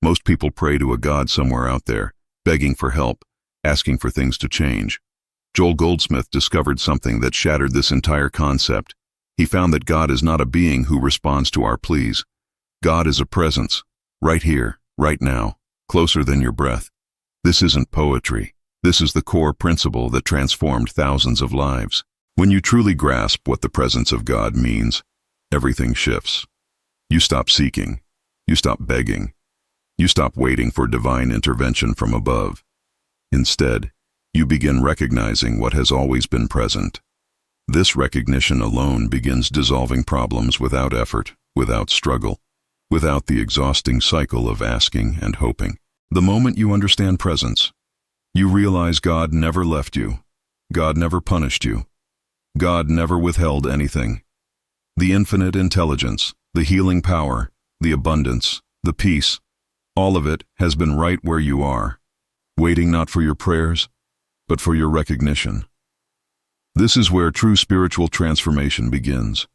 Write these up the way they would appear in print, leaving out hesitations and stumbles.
Most people pray to a God somewhere out there, begging for help, asking for things to change. Joel Goldsmith discovered something that shattered this entire concept. He found that God is not a being who responds to our pleas. God is a presence, right here, right now, closer than your breath. This isn't poetry. This is the core principle that transformed thousands of lives. When you truly grasp what the presence of God means, everything shifts. You stop seeking. You stop begging. You stop waiting for divine intervention from above. Instead, you begin recognizing what has always been present. This recognition alone begins dissolving problems without effort, without struggle, without the exhausting cycle of asking and hoping. The moment you understand presence, you realize God never left you. God never punished you. God never withheld anything. The infinite intelligence, the healing power, the abundance, the peace, all of it has been right where you are, waiting not for your prayers, but for your recognition. This is where true spiritual transformation begins.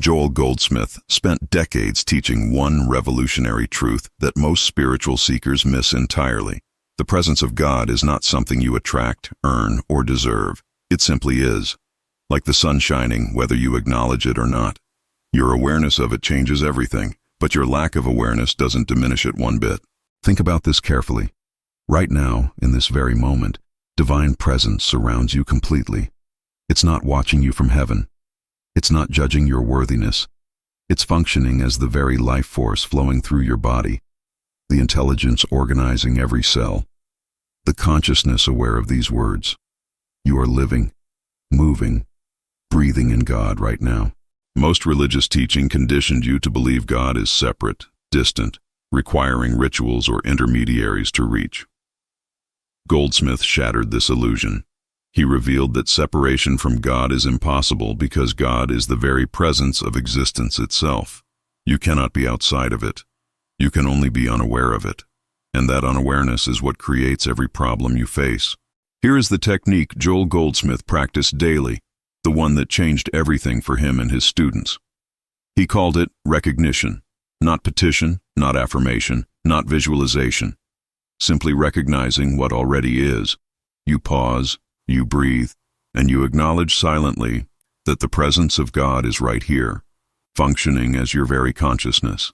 Joel Goldsmith spent decades teaching one revolutionary truth that most spiritual seekers miss entirely. The presence of God is not something you attract, earn, or deserve. It simply is. Like the sun shining, whether you acknowledge it or not. Your awareness of it changes everything, but your lack of awareness doesn't diminish it one bit. Think about this carefully. Right now, in this very moment, divine presence surrounds you completely. It's not watching you from heaven. It's not judging your worthiness. It's functioning as the very life force flowing through your body, the intelligence organizing every cell, the consciousness aware of these words. You are living, moving, breathing in God right now. Most religious teaching conditioned you to believe God is separate, distant, requiring rituals or intermediaries to reach. Goldsmith shattered this illusion. He revealed that separation from God is impossible because God is the very presence of existence itself. You cannot be outside of it. You can only be unaware of it. And that unawareness is what creates every problem you face. Here is the technique Joel Goldsmith practiced daily, the one that changed everything for him and his students. He called it recognition, not petition, not affirmation, not visualization. Simply recognizing what already is. You pause, you breathe, and you acknowledge silently that the presence of God is right here, functioning as your very consciousness.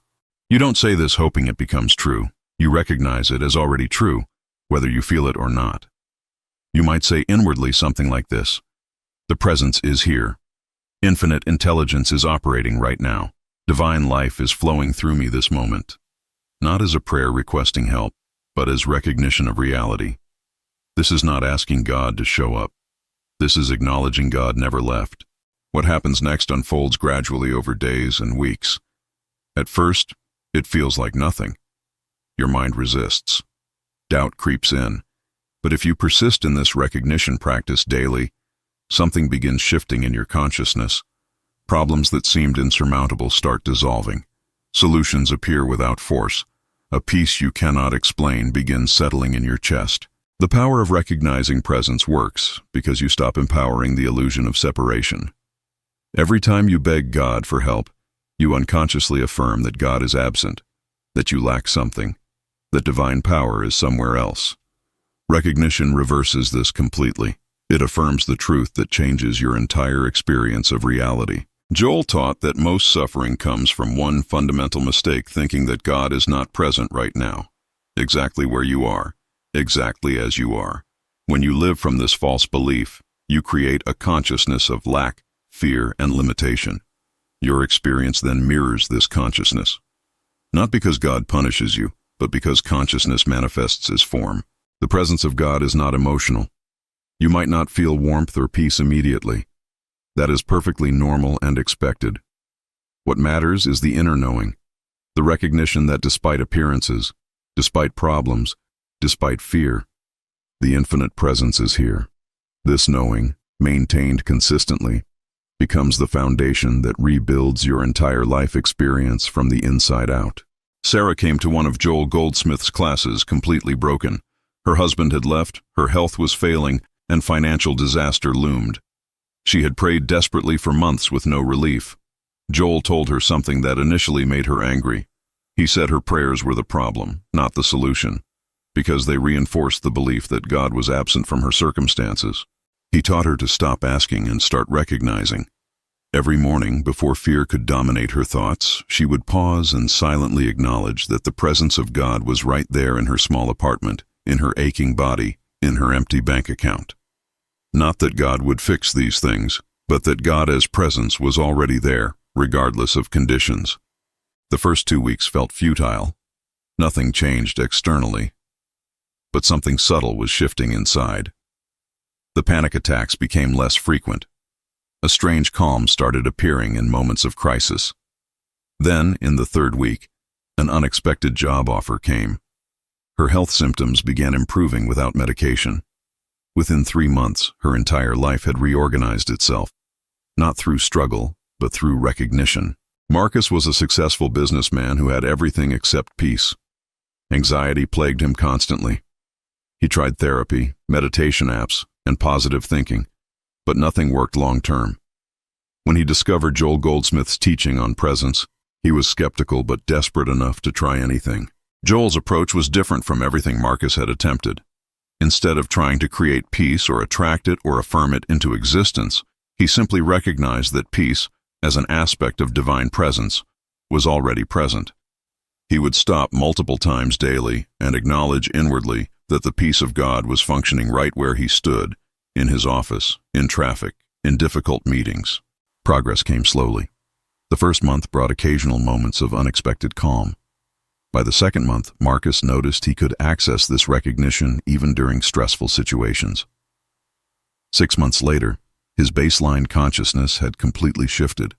You don't say this hoping it becomes true. You recognize it as already true, whether you feel it or not. You might say inwardly something like this: the presence is here. Infinite intelligence is operating right now. Divine life is flowing through me this moment. Not as a prayer requesting help, but as recognition of reality. This is not asking God to show up. This is acknowledging God never left. What happens next unfolds gradually over days and weeks. At first, it feels like nothing. Your mind resists. Doubt creeps in. But if you persist in this recognition practice daily, something begins shifting in your consciousness. Problems that seemed insurmountable start dissolving. Solutions appear without force. A peace you cannot explain begins settling in your chest. The power of recognizing presence works because you stop empowering the illusion of separation. Every time you beg God for help, you unconsciously affirm that God is absent, that you lack something, that divine power is somewhere else. Recognition reverses this completely. It affirms the truth that changes your entire experience of reality. Joel taught that most suffering comes from one fundamental mistake, thinking that God is not present right now, exactly where you are. Exactly as you are. When you live from this false belief, you create a consciousness of lack, fear, and limitation. Your experience then mirrors this consciousness. Not because God punishes you, but because consciousness manifests as form. The presence of God is not emotional. You might not feel warmth or peace immediately. That is perfectly normal and expected. What matters is the inner knowing, the recognition that despite appearances, despite problems, despite fear, the infinite presence is here. This knowing, maintained consistently, becomes the foundation that rebuilds your entire life experience from the inside out. Sarah came to one of Joel Goldsmith's classes completely broken. Her husband had left, her health was failing, and financial disaster loomed. She had prayed desperately for months with no relief. Joel told her something that initially made her angry. He said her prayers were the problem, not the solution, because they reinforced the belief that God was absent from her circumstances. He taught her to stop asking and start recognizing. Every morning, before fear could dominate her thoughts, she would pause and silently acknowledge that the presence of God was right there in her small apartment, in her aching body, in her empty bank account. Not that God would fix these things, but that God as presence was already there, regardless of conditions. The first 2 weeks felt futile. Nothing changed externally, but something subtle was shifting inside. The panic attacks became less frequent. A strange calm started appearing in moments of crisis. Then, in the 3rd week, an unexpected job offer came. Her health symptoms began improving without medication. Within 3 months, her entire life had reorganized itself, not through struggle, but through recognition. Marcus was a successful businessman who had everything except peace. Anxiety plagued him constantly. He tried therapy, meditation apps, and positive thinking, but nothing worked long-term. When he discovered Joel Goldsmith's teaching on presence, he was skeptical but desperate enough to try anything. Joel's approach was different from everything Marcus had attempted. Instead of trying to create peace or attract it or affirm it into existence, he simply recognized that peace, as an aspect of divine presence, was already present. He would stop multiple times daily and acknowledge inwardly that the peace of God was functioning right where he stood, in his office, in traffic, in difficult meetings. Progress came slowly. The first month brought occasional moments of unexpected calm. By the second month, Marcus noticed he could access this recognition even during stressful situations. 6 months later, his baseline consciousness had completely shifted.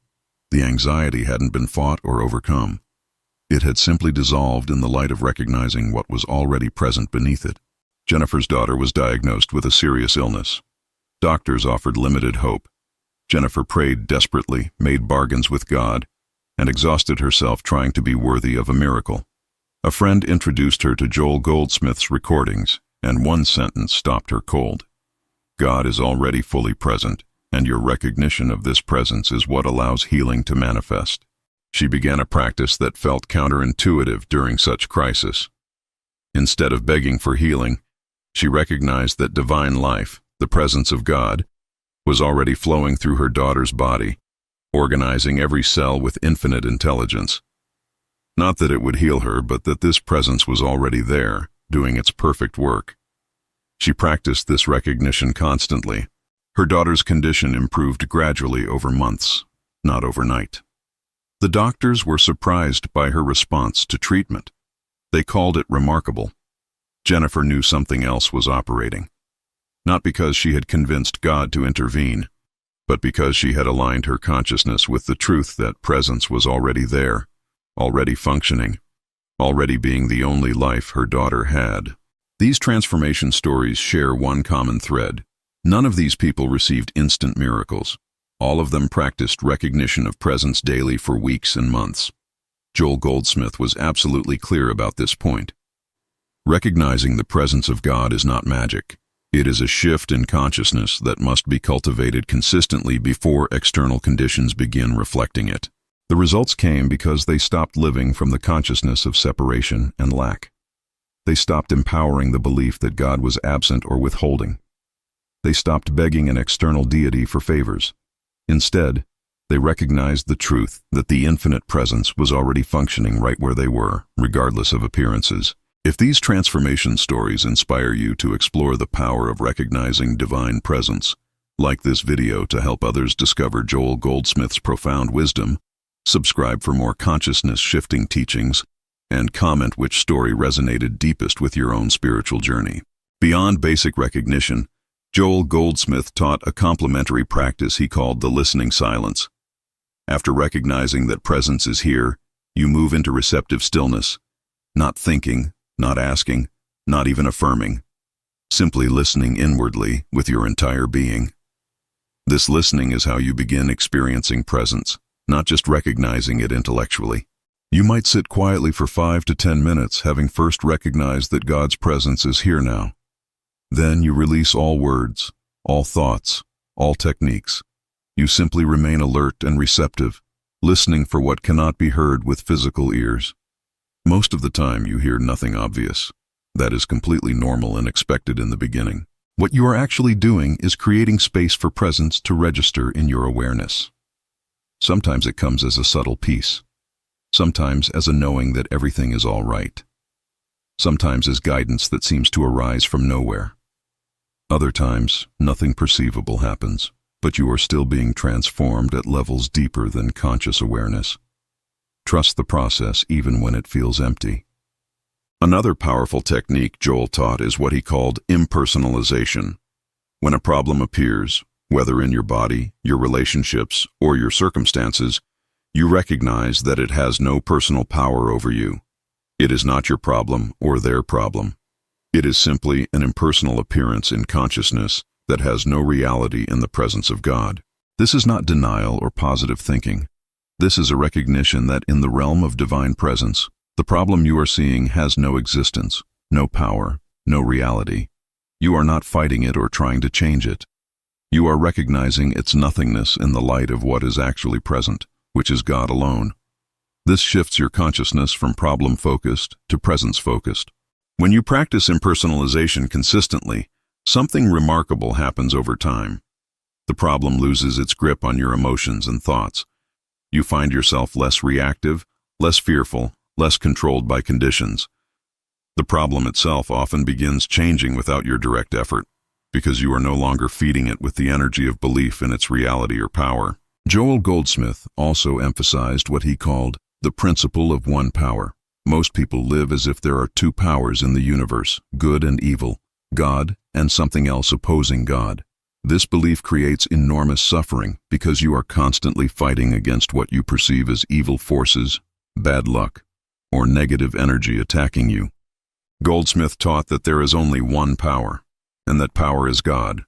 The anxiety hadn't been fought or overcome. It had simply dissolved in the light of recognizing what was already present beneath it. Jennifer's daughter was diagnosed with a serious illness. Doctors offered limited hope. Jennifer prayed desperately, made bargains with God, and exhausted herself trying to be worthy of a miracle. A friend introduced her to Joel Goldsmith's recordings, and one sentence stopped her cold. God is already fully present, and your recognition of this presence is what allows healing to manifest. She began a practice that felt counterintuitive during such crisis. Instead of begging for healing, she recognized that divine life, the presence of God, was already flowing through her daughter's body, organizing every cell with infinite intelligence. Not that it would heal her, but that this presence was already there, doing its perfect work. She practiced this recognition constantly. Her daughter's condition improved gradually over months, not overnight. The doctors were surprised by her response to treatment. They called it remarkable. Jennifer knew something else was operating. Not because she had convinced God to intervene, but because she had aligned her consciousness with the truth that presence was already there, already functioning, already being the only life her daughter had. These transformation stories share one common thread. None of these people received instant miracles. All of them practiced recognition of presence daily for weeks and months. Joel Goldsmith was absolutely clear about this point. Recognizing the presence of God is not magic. It is a shift in consciousness that must be cultivated consistently before external conditions begin reflecting it. The results came because they stopped living from the consciousness of separation and lack. They stopped empowering the belief that God was absent or withholding. They stopped begging an external deity for favors. Instead, they recognized the truth that the infinite presence was already functioning right where they were, regardless of appearances. If these transformation stories inspire you to explore the power of recognizing divine presence, like this video to help others discover Joel Goldsmith's profound wisdom, subscribe for more consciousness-shifting teachings, and comment which story resonated deepest with your own spiritual journey. Beyond basic recognition, Joel Goldsmith taught a complementary practice he called the listening silence. After recognizing that presence is here, you move into receptive stillness, not thinking, not asking, not even affirming, simply listening inwardly with your entire being. This listening is how you begin experiencing presence, not just recognizing it intellectually. You might sit quietly for 5 to 10 minutes, having first recognized that God's presence is here now. Then you release all words, all thoughts, all techniques. You simply remain alert and receptive, listening for what cannot be heard with physical ears. Most of the time you hear nothing obvious. That is completely normal and expected in the beginning. What you are actually doing is creating space for presence to register in your awareness. Sometimes it comes as a subtle peace. Sometimes as a knowing that everything is all right. Sometimes as guidance that seems to arise from nowhere. Other times, nothing perceivable happens, but you are still being transformed at levels deeper than conscious awareness. Trust the process even when it feels empty. Another powerful technique Joel taught is what he called impersonalization. When a problem appears, whether in your body, your relationships, or your circumstances, you recognize that it has no personal power over you. It is not your problem or their problem. It is simply an impersonal appearance in consciousness that has no reality in the presence of God. This is not denial or positive thinking. This is a recognition that in the realm of divine presence, the problem you are seeing has no existence, no power, no reality. You are not fighting it or trying to change it. You are recognizing its nothingness in the light of what is actually present, which is God alone. This shifts your consciousness from problem-focused to presence-focused. When you practice impersonalization consistently, something remarkable happens over time. The problem loses its grip on your emotions and thoughts. You find yourself less reactive, less fearful, less controlled by conditions. The problem itself often begins changing without your direct effort, because you are no longer feeding it with the energy of belief in its reality or power. Joel Goldsmith also emphasized what he called the principle of one power. Most people live as if there are two powers in the universe, good and evil, God and something else opposing God. This belief creates enormous suffering because you are constantly fighting against what you perceive as evil forces, bad luck, or negative energy attacking you. Goldsmith taught that there is only one power, and that power is God,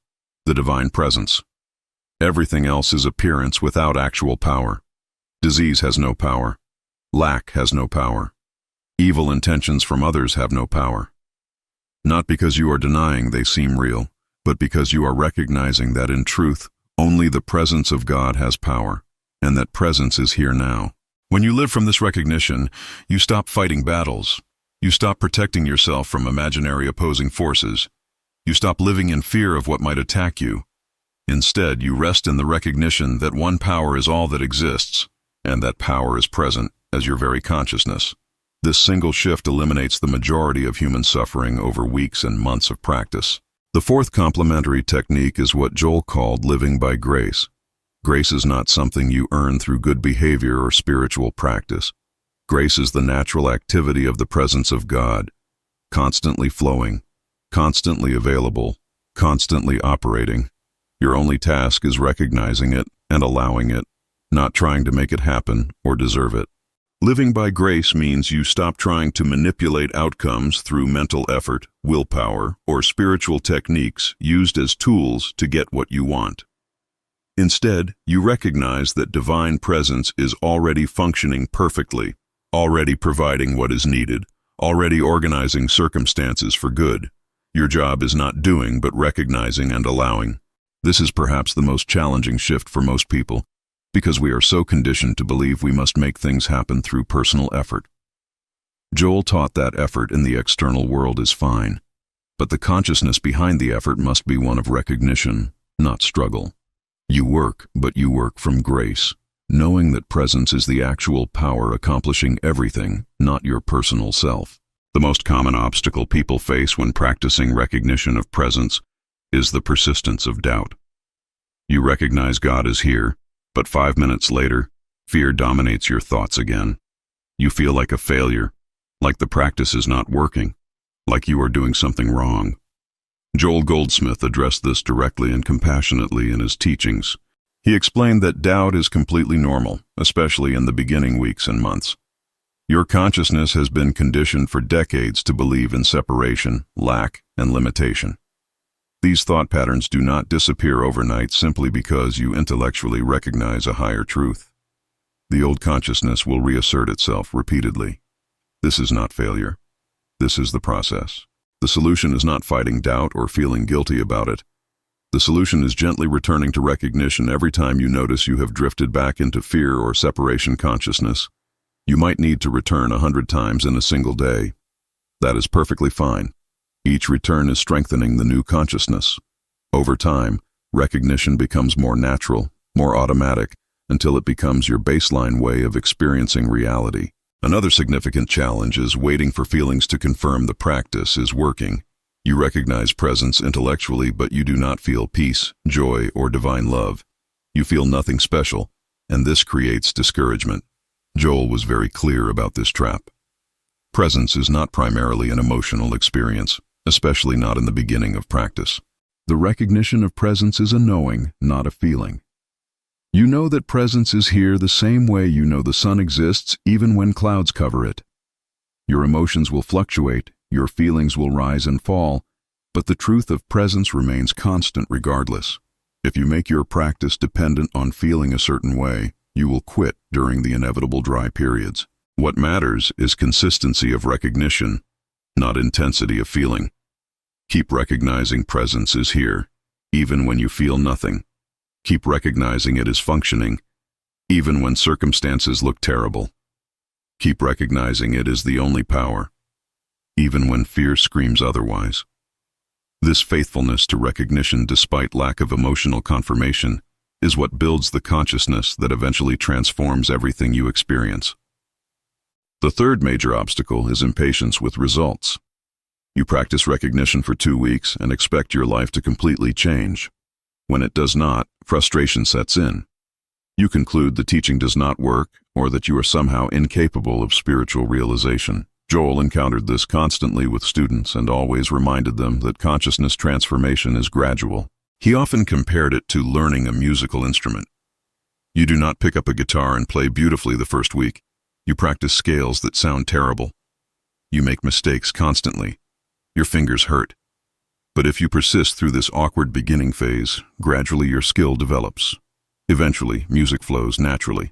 the divine presence. Everything else is appearance without actual power. Disease has no power. Lack has no power. Evil intentions from others have no power. Not because you are denying they seem real, but because you are recognizing that in truth, only the presence of God has power, and that presence is here now. When you live from this recognition, you stop fighting battles. You stop protecting yourself from imaginary opposing forces. You stop living in fear of what might attack you. Instead, you rest in the recognition that one power is all that exists, and that power is present as your very consciousness. This single shift eliminates the majority of human suffering over weeks and months of practice. The fourth complementary technique is what Joel called living by grace. Grace is not something you earn through good behavior or spiritual practice. Grace is the natural activity of the presence of God, constantly flowing, constantly available, constantly operating. Your only task is recognizing it and allowing it, not trying to make it happen or deserve it. Living by grace means you stop trying to manipulate outcomes through mental effort, willpower, or spiritual techniques used as tools to get what you want. Instead, you recognize that divine presence is already functioning perfectly, already providing what is needed, already organizing circumstances for good. Your job is not doing, but recognizing and allowing. This is perhaps the most challenging shift for most people, because we are so conditioned to believe we must make things happen through personal effort. Joel taught that effort in the external world is fine, but the consciousness behind the effort must be one of recognition, not struggle. You work, but you work from grace, knowing that presence is the actual power accomplishing everything, not your personal self. The most common obstacle people face when practicing recognition of presence is the persistence of doubt. You recognize God is here, but 5 minutes later, fear dominates your thoughts again. You feel like a failure, like the practice is not working, like you are doing something wrong. Joel Goldsmith addressed this directly and compassionately in his teachings. He explained that doubt is completely normal, especially in the beginning weeks and months. Your consciousness has been conditioned for decades to believe in separation, lack, and limitation. These thought patterns do not disappear overnight simply because you intellectually recognize a higher truth. The old consciousness will reassert itself repeatedly. This is not failure. This is the process. The solution is not fighting doubt or feeling guilty about it. The solution is gently returning to recognition every time you notice you have drifted back into fear or separation consciousness. You might need to return 100 times in a single day. That is perfectly fine. Each return is strengthening the new consciousness. Over time, recognition becomes more natural, more automatic, until it becomes your baseline way of experiencing reality. Another significant challenge is waiting for feelings to confirm the practice is working. You recognize presence intellectually, but you do not feel peace, joy, or divine love. You feel nothing special, and this creates discouragement. Joel was very clear about this trap. Presence is not primarily an emotional experience, especially not in the beginning of practice. The recognition of presence is a knowing, not a feeling. You know that presence is here the same way you know the sun exists even when clouds cover it. Your emotions will fluctuate, your feelings will rise and fall, but the truth of presence remains constant regardless. If you make your practice dependent on feeling a certain way, you will quit during the inevitable dry periods. What matters is consistency of recognition, not intensity of feeling. Keep recognizing presence is here, even when you feel nothing. Keep recognizing it is functioning, even when circumstances look terrible. Keep recognizing it is the only power, even when fear screams otherwise. This faithfulness to recognition despite lack of emotional confirmation is what builds the consciousness that eventually transforms everything you experience. The third major obstacle is impatience with results. You practice recognition for 2 weeks and expect your life to completely change. When it does not, frustration sets in. You conclude the teaching does not work or that you are somehow incapable of spiritual realization. Joel encountered this constantly with students and always reminded them that consciousness transformation is gradual. He often compared it to learning a musical instrument. You do not pick up a guitar and play beautifully the first week. You practice scales that sound terrible. You make mistakes constantly. Your fingers hurt. But if you persist through this awkward beginning phase, gradually your skill develops. Eventually, music flows naturally.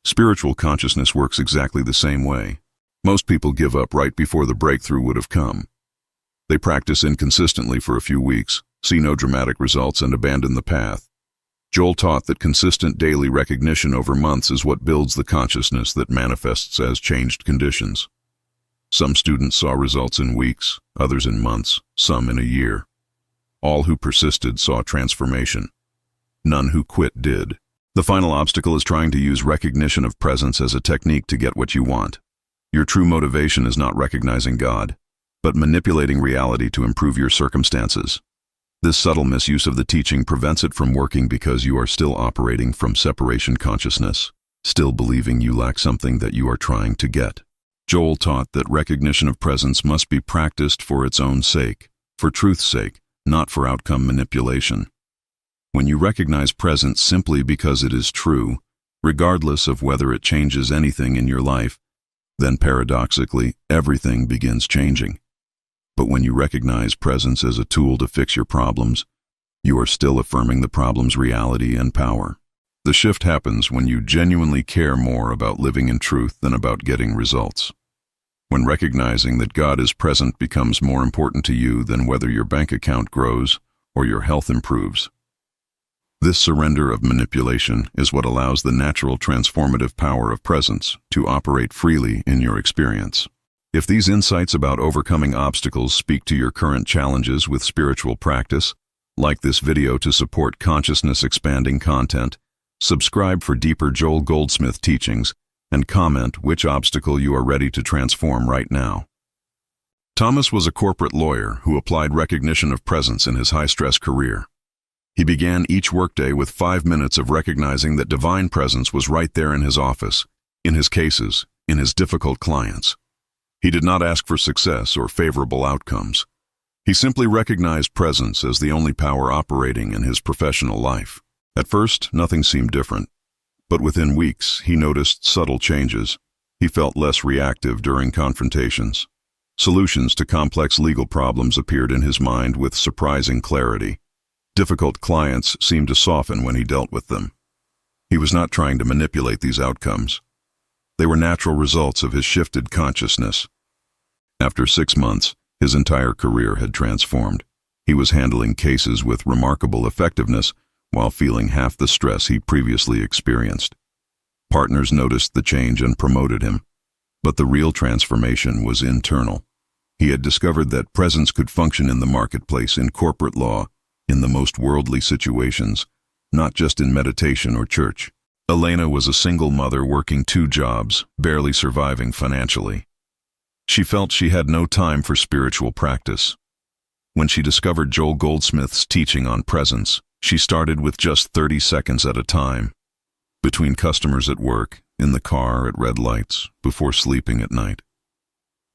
Spiritual consciousness works exactly the same way. Most people give up right before the breakthrough would have come. They practice inconsistently for a few weeks, see no dramatic results, and abandon the path. Joel taught that consistent daily recognition over months is what builds the consciousness that manifests as changed conditions. Some students saw results in weeks, others in months, some in a year. All who persisted saw transformation. None who quit did. The final obstacle is trying to use recognition of presence as a technique to get what you want. Your true motivation is not recognizing God, but manipulating reality to improve your circumstances. This subtle misuse of the teaching prevents it from working because you are still operating from separation consciousness, still believing you lack something that you are trying to get. Joel taught that recognition of presence must be practiced for its own sake, for truth's sake, not for outcome manipulation. When you recognize presence simply because it is true, regardless of whether it changes anything in your life, then paradoxically, everything begins changing. But when you recognize presence as a tool to fix your problems, you are still affirming the problem's reality and power. The shift happens when you genuinely care more about living in truth than about getting results. When recognizing that God is present becomes more important to you than whether your bank account grows or your health improves. This surrender of manipulation is what allows the natural transformative power of presence to operate freely in your experience. If these insights about overcoming obstacles speak to your current challenges with spiritual practice, like this video to support consciousness-expanding content, subscribe for deeper Joel Goldsmith teachings, and comment which obstacle you are ready to transform right now. Thomas was a corporate lawyer who applied recognition of presence in his high-stress career. He began each workday with 5 minutes of recognizing that divine presence was right there in his office, in his cases, in his difficult clients. He did not ask for success or favorable outcomes. He simply recognized presence as the only power operating in his professional life. At first, nothing seemed different, but within weeks, he noticed subtle changes. He felt less reactive during confrontations. Solutions to complex legal problems appeared in his mind with surprising clarity. Difficult clients seemed to soften when he dealt with them. He was not trying to manipulate these outcomes. They were natural results of his shifted consciousness. After 6 months, his entire career had transformed. He was handling cases with remarkable effectiveness while feeling half the stress he previously experienced. Partners noticed the change and promoted him. But the real transformation was internal. He had discovered that presence could function in the marketplace, in corporate law, in the most worldly situations, not just in meditation or church. Elena was a single mother working 2 jobs, barely surviving financially. She felt she had no time for spiritual practice. When she discovered Joel Goldsmith's teaching on presence, she started with just 30 seconds at a time, between customers at work, in the car, at red lights, before sleeping at night.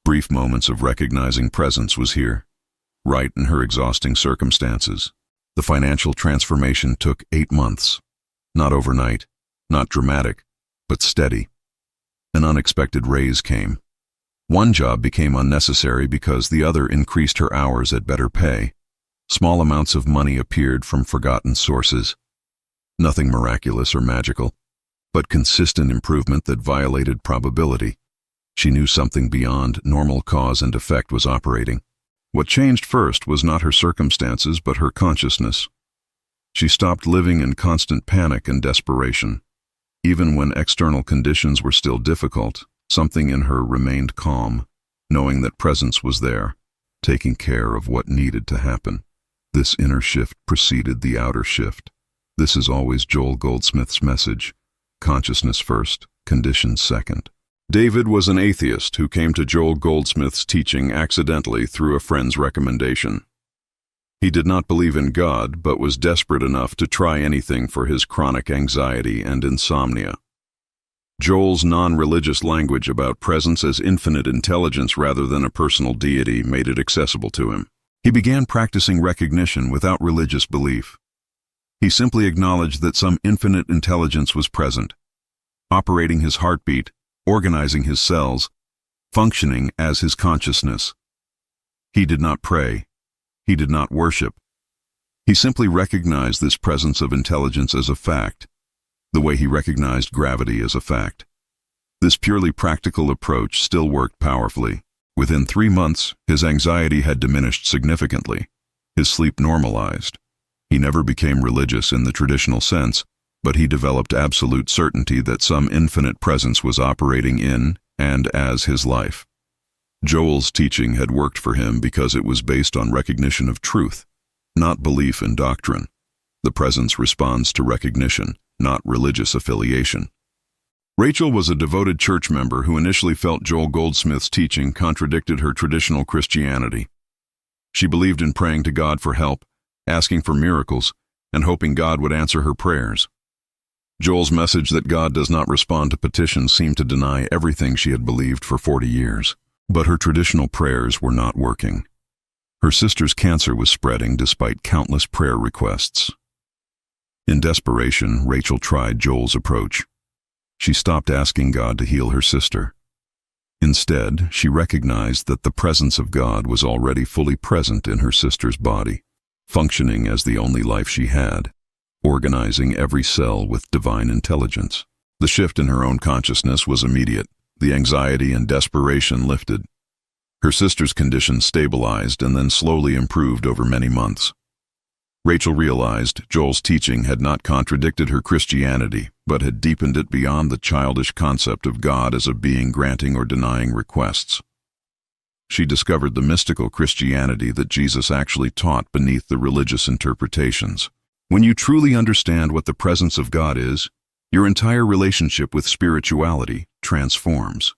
Brief moments of recognizing presence was here, right in her exhausting circumstances. The financial transformation took 8 months. Not overnight, not dramatic, but steady. An unexpected raise came. One job became unnecessary because the other increased her hours at better pay. Small amounts of money appeared from forgotten sources. Nothing miraculous or magical, but consistent improvement that violated probability. She knew something beyond normal cause and effect was operating. What changed first was not her circumstances, but her consciousness. She stopped living in constant panic and desperation. Even when external conditions were still difficult, something in her remained calm, knowing that presence was there, taking care of what needed to happen. This inner shift preceded the outer shift. This is always Joel Goldsmith's message: consciousness first, conditions second. David was an atheist who came to Joel Goldsmith's teaching accidentally through a friend's recommendation. He did not believe in God, but was desperate enough to try anything for his chronic anxiety and insomnia. Joel's non-religious language about presence as infinite intelligence rather than a personal deity made it accessible to him. He began practicing recognition without religious belief. He simply acknowledged that some infinite intelligence was present, operating his heartbeat, organizing his cells, functioning as his consciousness. He did not pray. He did not worship. He simply recognized this presence of intelligence as a fact, the way he recognized gravity as a fact. This purely practical approach still worked powerfully. Within 3 months, his anxiety had diminished significantly. His sleep normalized. He never became religious in the traditional sense, but he developed absolute certainty that some infinite presence was operating in and as his life. Joel's teaching had worked for him because it was based on recognition of truth, not belief in doctrine. The presence responds to recognition, not religious affiliation. Rachel was a devoted church member who initially felt Joel Goldsmith's teaching contradicted her traditional Christianity. She believed in praying to God for help, asking for miracles, and hoping God would answer her prayers. Joel's message that God does not respond to petitions seemed to deny everything she had believed for 40 years. But her traditional prayers were not working. Her sister's cancer was spreading despite countless prayer requests. In desperation, Rachel tried Joel's approach. She stopped asking God to heal her sister. Instead, she recognized that the presence of God was already fully present in her sister's body, functioning as the only life she had, organizing every cell with divine intelligence. The shift in her own consciousness was immediate. The anxiety and desperation lifted. Her sister's condition stabilized and then slowly improved over many months. Rachel realized Joel's teaching had not contradicted her Christianity, but had deepened it beyond the childish concept of God as a being granting or denying requests. She discovered the mystical Christianity that Jesus actually taught beneath the religious interpretations. When you truly understand what the presence of God is, your entire relationship with spirituality transforms.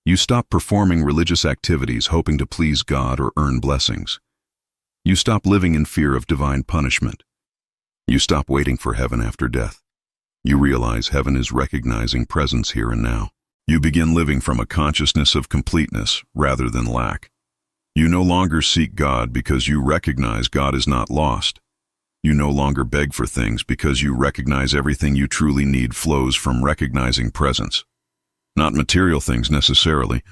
You stop performing religious activities hoping to please God or earn blessings. You stop living in fear of divine punishment. You stop waiting for heaven after death. You realize heaven is recognizing presence here and now. You begin living from a consciousness of completeness rather than lack. You no longer seek God because you recognize God is not lost. You no longer beg for things because you recognize everything you truly need flows from recognizing presence. Not material things necessarily,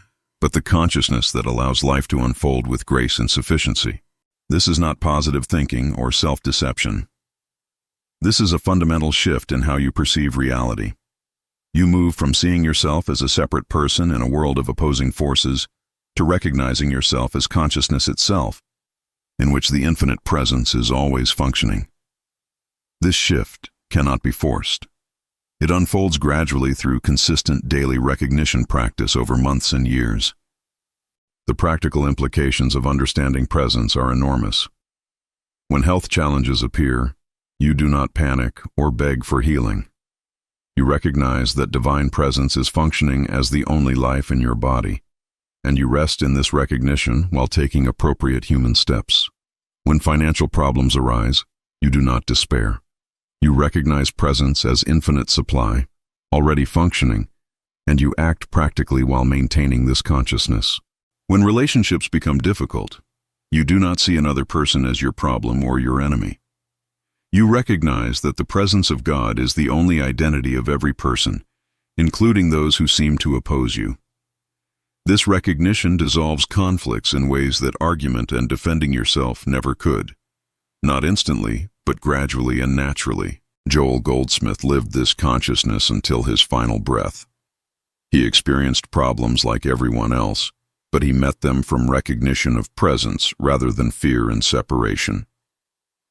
but the consciousness that allows life to unfold with grace and sufficiency. This is not positive thinking or self-deception. This is a fundamental shift in how you perceive reality. You move from seeing yourself as a separate person in a world of opposing forces to recognizing yourself as consciousness itself, in which the infinite presence is always functioning. This shift cannot be forced. It unfolds gradually through consistent daily recognition practice over months and years. The practical implications of understanding presence are enormous. When health challenges appear, you do not panic or beg for healing. You recognize that divine presence is functioning as the only life in your body, and you rest in this recognition while taking appropriate human steps. When financial problems arise, you do not despair. You recognize presence as infinite supply, already functioning, and you act practically while maintaining this consciousness. When relationships become difficult, you do not see another person as your problem or your enemy. You recognize that the presence of God is the only identity of every person, including those who seem to oppose you. This recognition dissolves conflicts in ways that argument and defending yourself never could. Not instantly, but gradually and naturally. Joel Goldsmith lived this consciousness until his final breath. He experienced problems like everyone else, but he met them from recognition of presence rather than fear and separation.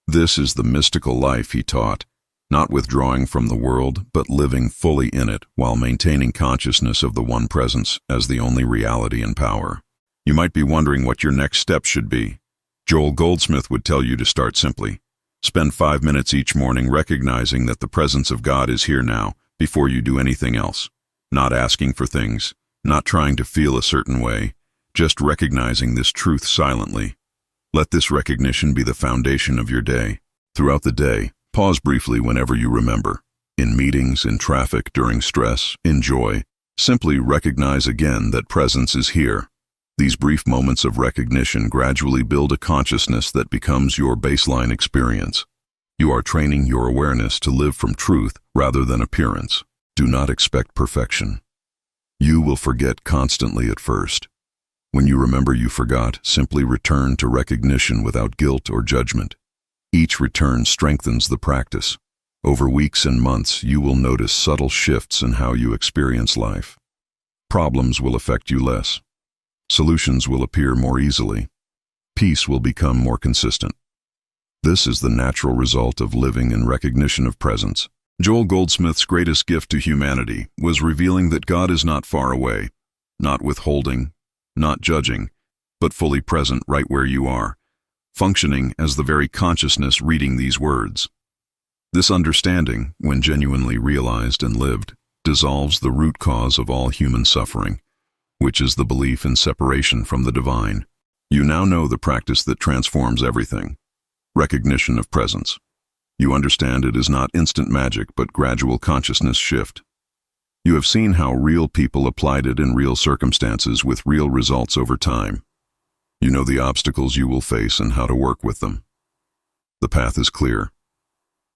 This is the mystical life he taught, not withdrawing from the world, but living fully in it while maintaining consciousness of the one presence as the only reality and power. You might be wondering what your next step should be. Joel Goldsmith would tell you to start simply. Spend 5 minutes each morning recognizing that the presence of God is here now before you do anything else. Not asking for things, not trying to feel a certain way, just recognizing this truth silently. Let this recognition be the foundation of your day. Throughout the day, pause briefly whenever you remember. In meetings, in traffic, during stress, in joy, simply recognize again that presence is here. These brief moments of recognition gradually build a consciousness that becomes your baseline experience. You are training your awareness to live from truth rather than appearance. Do not expect perfection. You will forget constantly at first. When you remember you forgot, simply return to recognition without guilt or judgment. Each return strengthens the practice. Over weeks and months, you will notice subtle shifts in how you experience life. Problems will affect you less. Solutions will appear more easily. Peace will become more consistent. This is the natural result of living in recognition of presence. Joel Goldsmith's greatest gift to humanity was revealing that God is not far away, not withholding, not judging, but fully present right where you are, functioning as the very consciousness reading these words. This understanding, when genuinely realized and lived, dissolves the root cause of all human suffering, which is the belief in separation from the divine. You now know the practice that transforms everything: recognition of presence. You understand it is not instant magic, but gradual consciousness shift. You have seen how real people applied it in real circumstances with real results over time. You know the obstacles you will face and how to work with them. The path is clear.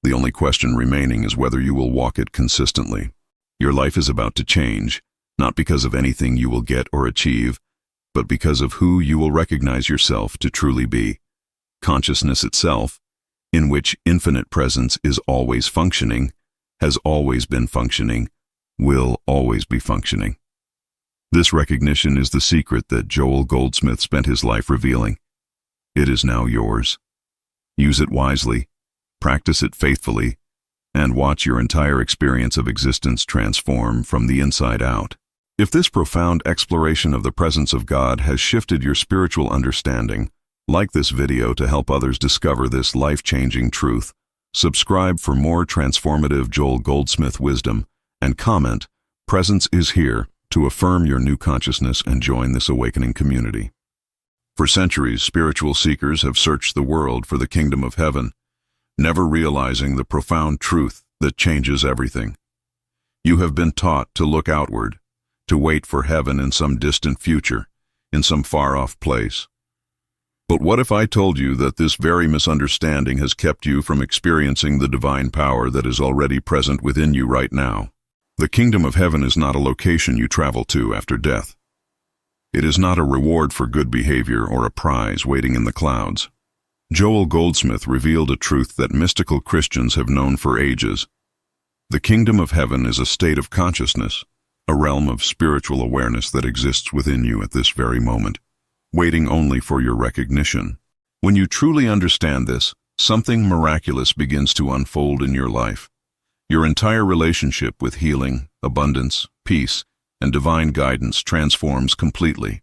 The only question remaining is whether you will walk it consistently. Your life is about to change, not because of anything you will get or achieve, but because of who you will recognize yourself to truly be. Consciousness itself, in which infinite presence is always functioning, has always been functioning, will always be functioning. This recognition is the secret that Joel Goldsmith spent his life revealing. It is now yours. Use it wisely, practice it faithfully, and watch your entire experience of existence transform from the inside out. If this profound exploration of the presence of God has shifted your spiritual understanding, like this video to help others discover this life-changing truth, subscribe for more transformative Joel Goldsmith wisdom, and comment, "Presence is here," to affirm your new consciousness and join this awakening community. For centuries, spiritual seekers have searched the world for the kingdom of heaven, never realizing the profound truth that changes everything. You have been taught to look outward, to wait for heaven in some distant future, in some far-off place. But what if I told you that this very misunderstanding has kept you from experiencing the divine power that is already present within you right now? The kingdom of heaven is not a location you travel to after death. It is not a reward for good behavior or a prize waiting in the clouds. Joel Goldsmith revealed a truth that mystical Christians have known for ages. The kingdom of heaven is a state of consciousness, a realm of spiritual awareness that exists within you at this very moment, waiting only for your recognition. When you truly understand this, something miraculous begins to unfold in your life. Your entire relationship with healing, abundance, peace, and divine guidance transforms completely.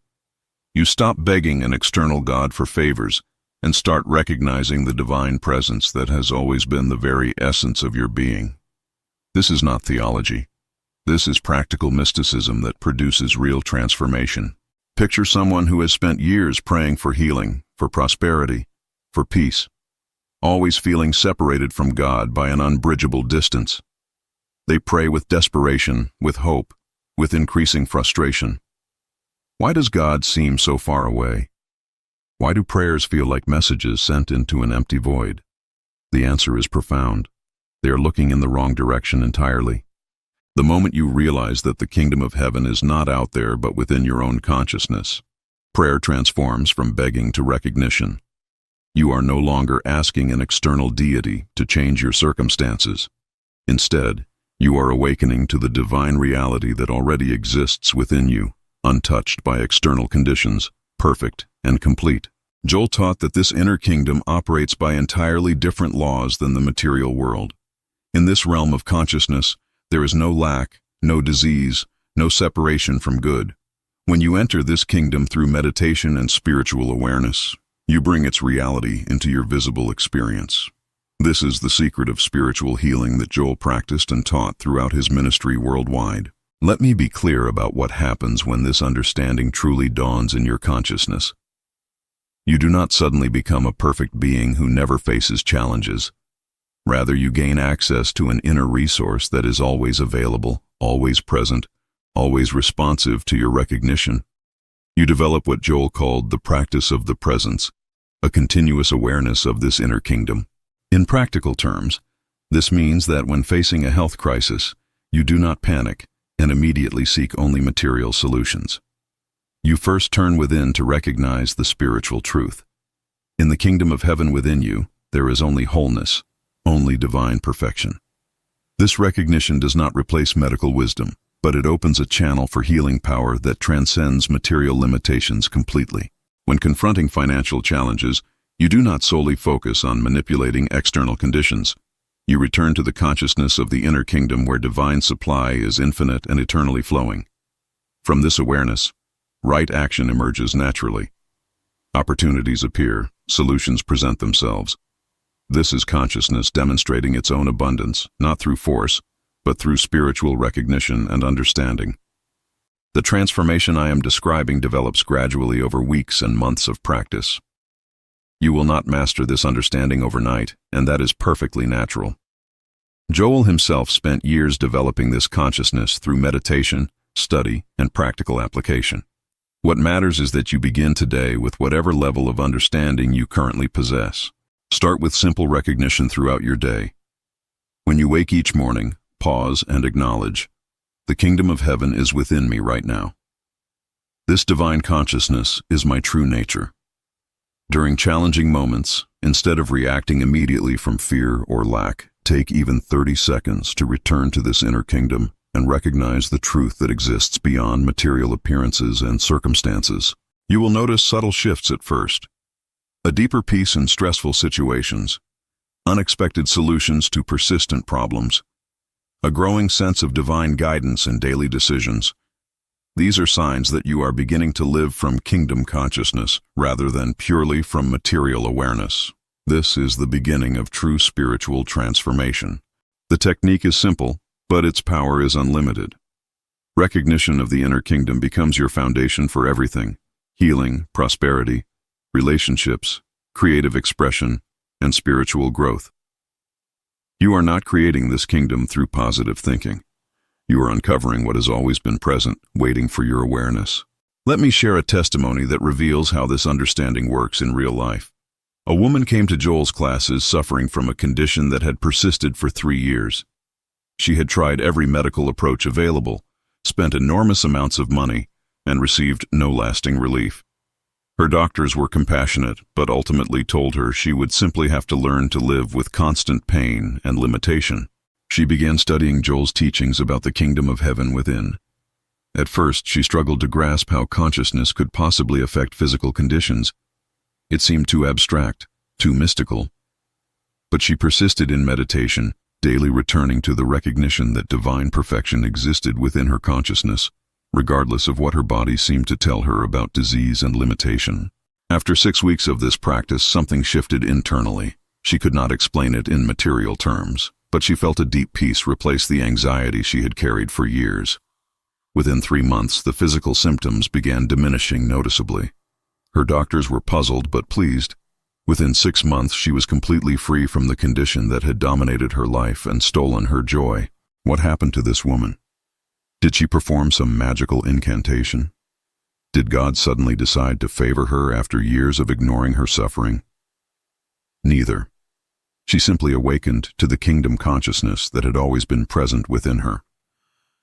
You stop begging an external God for favors and start recognizing the divine presence that has always been the very essence of your being. This is not theology. This is practical mysticism that produces real transformation. Picture someone who has spent years praying for healing, for prosperity, for peace, always feeling separated from God by an unbridgeable distance. They pray with desperation, with hope, with increasing frustration. Why does God seem so far away? Why do prayers feel like messages sent into an empty void? The answer is profound. They are looking in the wrong direction entirely. The moment you realize that the kingdom of heaven is not out there but within your own consciousness, prayer transforms from begging to recognition. You are no longer asking an external deity to change your circumstances. Instead, you are awakening to the divine reality that already exists within you, untouched by external conditions, perfect and complete. Joel taught that this inner kingdom operates by entirely different laws than the material world. In this realm of consciousness, there is no lack, no disease, no separation from good. When you enter this kingdom through meditation and spiritual awareness, you bring its reality into your visible experience. This is the secret of spiritual healing that Joel practiced and taught throughout his ministry worldwide. Let me be clear about what happens when this understanding truly dawns in your consciousness. You do not suddenly become a perfect being who never faces challenges. Rather, you gain access to an inner resource that is always available, always present, always responsive to your recognition. You develop what Joel called the practice of the presence, a continuous awareness of this inner kingdom. In practical terms, this means that when facing a health crisis, you do not panic and immediately seek only material solutions. You first turn within to recognize the spiritual truth. In the kingdom of heaven within you, there is only wholeness, only divine perfection. This recognition does not replace medical wisdom, but it opens a channel for healing power that transcends material limitations completely. When confronting financial challenges, you do not solely focus on manipulating external conditions. You return to the consciousness of the inner kingdom where divine supply is infinite and eternally flowing. From this awareness, right action emerges naturally. Opportunities appear, solutions present themselves. This is consciousness demonstrating its own abundance, not through force, but through spiritual recognition and understanding. The transformation I am describing develops gradually over weeks and months of practice. You will not master this understanding overnight, and that is perfectly natural. Joel himself spent years developing this consciousness through meditation, study, and practical application. What matters is that you begin today with whatever level of understanding you currently possess. Start with simple recognition throughout your day. When you wake each morning, pause and acknowledge, the kingdom of heaven is within me right now. This divine consciousness is my true nature. During challenging moments, instead of reacting immediately from fear or lack, take even 30 seconds to return to this inner kingdom and recognize the truth that exists beyond material appearances and circumstances. You will notice subtle shifts at first. A deeper peace in stressful situations, unexpected solutions to persistent problems, a growing sense of divine guidance in daily decisions. These are signs that you are beginning to live from kingdom consciousness rather than purely from material awareness. This is the beginning of true spiritual transformation. The technique is simple, but its power is unlimited. Recognition of the inner kingdom becomes your foundation for everything: healing, prosperity, relationships, creative expression, and spiritual growth. You are not creating this kingdom through positive thinking. You are uncovering what has always been present, waiting for your awareness. Let me share a testimony that reveals how this understanding works in real life. A woman came to Joel's classes suffering from a condition that had persisted for 3 years. She had tried every medical approach available, spent enormous amounts of money, and received no lasting relief. Her doctors were compassionate, but ultimately told her she would simply have to learn to live with constant pain and limitation. She began studying Joel's teachings about the kingdom of heaven within. At first, she struggled to grasp how consciousness could possibly affect physical conditions. It seemed too abstract, too mystical. But she persisted in meditation, daily returning to the recognition that divine perfection existed within her consciousness, regardless of what her body seemed to tell her about disease and limitation. After 6 weeks of this practice, something shifted internally. She could not explain it in material terms, but she felt a deep peace replace the anxiety she had carried for years. Within 3 months, the physical symptoms began diminishing noticeably. Her doctors were puzzled but pleased. Within 6 months, she was completely free from the condition that had dominated her life and stolen her joy. What happened to this woman? Did she perform some magical incantation? Did God suddenly decide to favor her after years of ignoring her suffering? Neither. She simply awakened to the kingdom consciousness that had always been present within her.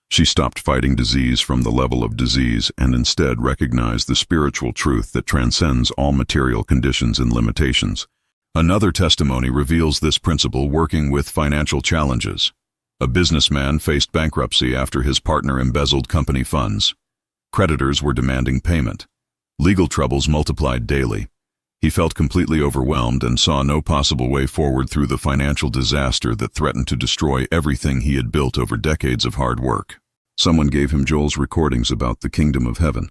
She stopped fighting disease from the level of disease and instead recognized the spiritual truth that transcends all material conditions and limitations. Another testimony reveals this principle working with financial challenges. A businessman faced bankruptcy after his partner embezzled company funds. Creditors were demanding payment. Legal troubles multiplied daily. He felt completely overwhelmed and saw no possible way forward through the financial disaster that threatened to destroy everything he had built over decades of hard work. Someone gave him Joel's recordings about the kingdom of heaven.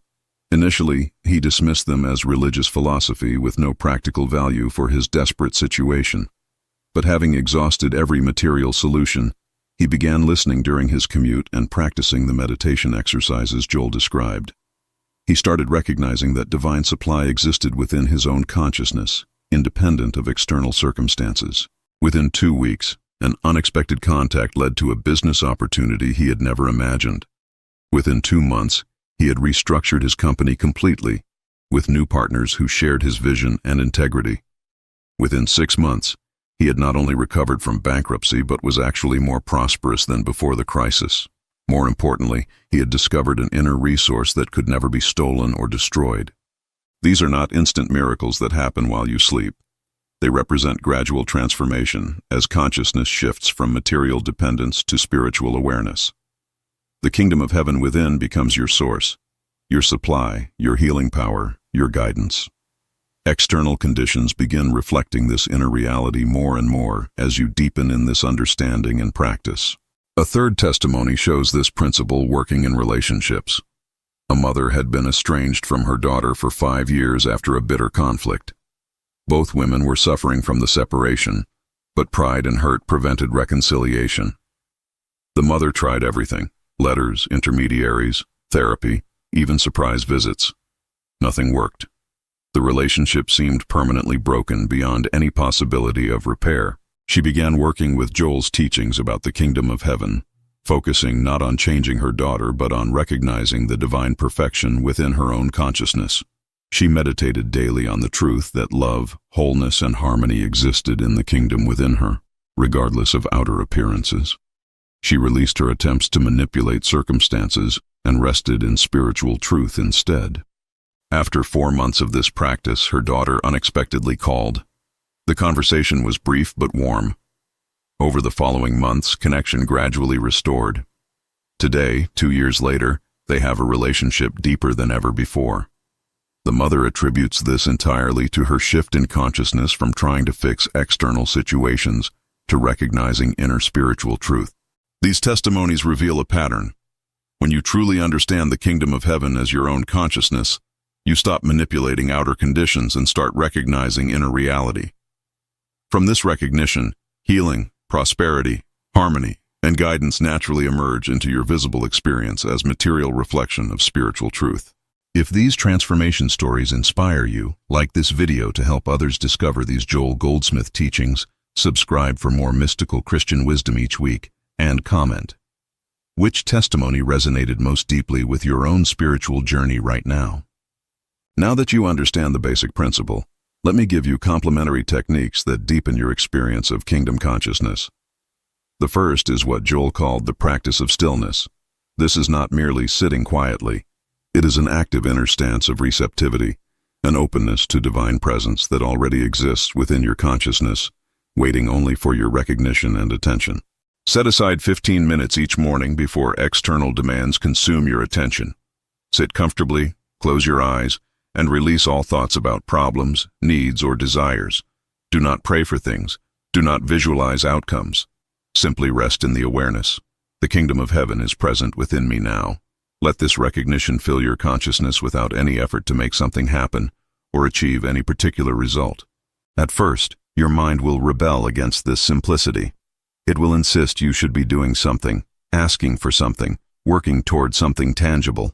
Initially, he dismissed them as religious philosophy with no practical value for his desperate situation. But having exhausted every material solution, he began listening during his commute and practicing the meditation exercises Joel described. He started recognizing that divine supply existed within his own consciousness, independent of external circumstances. Within 2 weeks, an unexpected contact led to a business opportunity he had never imagined. Within 2 months, he had restructured his company completely, with new partners who shared his vision and integrity. Within 6 months, he had not only recovered from bankruptcy but was actually more prosperous than before the crisis. More importantly, he had discovered an inner resource that could never be stolen or destroyed. These are not instant miracles that happen while you sleep. They represent gradual transformation as consciousness shifts from material dependence to spiritual awareness. The kingdom of heaven within becomes your source, your supply, your healing power, your guidance. External conditions begin reflecting this inner reality more and more as you deepen in this understanding and practice. A third testimony shows this principle working in relationships. A mother had been estranged from her daughter for 5 years after a bitter conflict. Both women were suffering from the separation, but pride and hurt prevented reconciliation. The mother tried everything: letters, intermediaries, therapy, even surprise visits. Nothing worked. The relationship seemed permanently broken beyond any possibility of repair. She began working with Joel's teachings about the kingdom of heaven, focusing not on changing her daughter but on recognizing the divine perfection within her own consciousness. She meditated daily on the truth that love, wholeness, and harmony existed in the kingdom within her, regardless of outer appearances. She released her attempts to manipulate circumstances and rested in spiritual truth instead. After 4 months of this practice, her daughter unexpectedly called. The conversation was brief but warm. Over the following months, connection gradually restored. Today, 2 years later, they have a relationship deeper than ever before. The mother attributes this entirely to her shift in consciousness from trying to fix external situations to recognizing inner spiritual truth. These testimonies reveal a pattern. When you truly understand the kingdom of heaven as your own consciousness, you stop manipulating outer conditions and start recognizing inner reality. From this recognition, healing, prosperity, harmony, and guidance naturally emerge into your visible experience as material reflection of spiritual truth. If these transformation stories inspire you, like this video to help others discover these Joel Goldsmith teachings, subscribe for more mystical Christian wisdom each week, and comment. Which testimony resonated most deeply with your own spiritual journey right now? Now that you understand the basic principle, let me give you complementary techniques that deepen your experience of kingdom consciousness. The first is what Joel called the practice of stillness. This is not merely sitting quietly. It is an active inner stance of receptivity, an openness to divine presence that already exists within your consciousness, waiting only for your recognition and attention. Set aside 15 minutes each morning before external demands consume your attention. Sit comfortably, close your eyes, and release all thoughts about problems, needs, or desires. Do not pray for things. Do not visualize outcomes. Simply rest in the awareness. The kingdom of heaven is present within me now. Let this recognition fill your consciousness without any effort to make something happen or achieve any particular result. At first, your mind will rebel against this simplicity. It will insist you should be doing something, asking for something, working toward something tangible.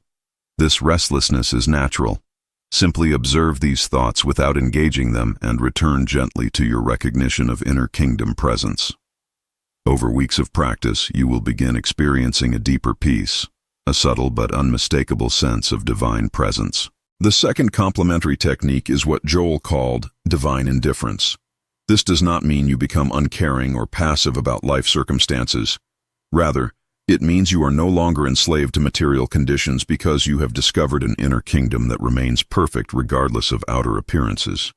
This restlessness is natural. Simply observe these thoughts without engaging them and return gently to your recognition of inner kingdom presence. Over weeks of practice, you will begin experiencing a deeper peace, a subtle but unmistakable sense of divine presence. The second complementary technique is what Joel called divine indifference. This does not mean you become uncaring or passive about life circumstances. Rather, it means you are no longer enslaved to material conditions because you have discovered an inner kingdom that remains perfect regardless of outer appearances.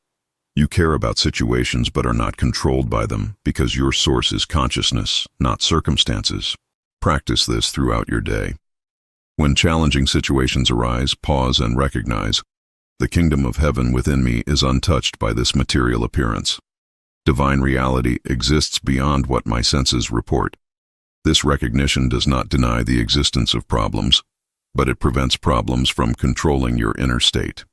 You care about situations but are not controlled by them because your source is consciousness, not circumstances. Practice this throughout your day. When challenging situations arise, pause and recognize, the kingdom of heaven within me is untouched by this material appearance. Divine reality exists beyond what my senses report. This recognition does not deny the existence of problems, but it prevents problems from controlling your inner state.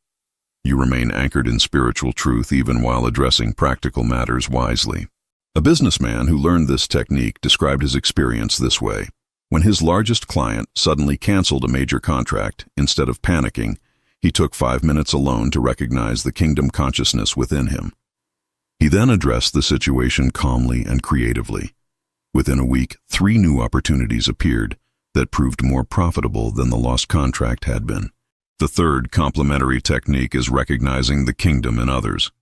You remain anchored in spiritual truth even while addressing practical matters wisely. A businessman who learned this technique described his experience this way. When his largest client suddenly canceled a major contract, instead of panicking, he took 5 minutes alone to recognize the kingdom consciousness within him. He then addressed the situation calmly and creatively. Within a week, 3 new opportunities appeared that proved more profitable than the lost contract had been. The third complementary technique is recognizing the kingdom in others.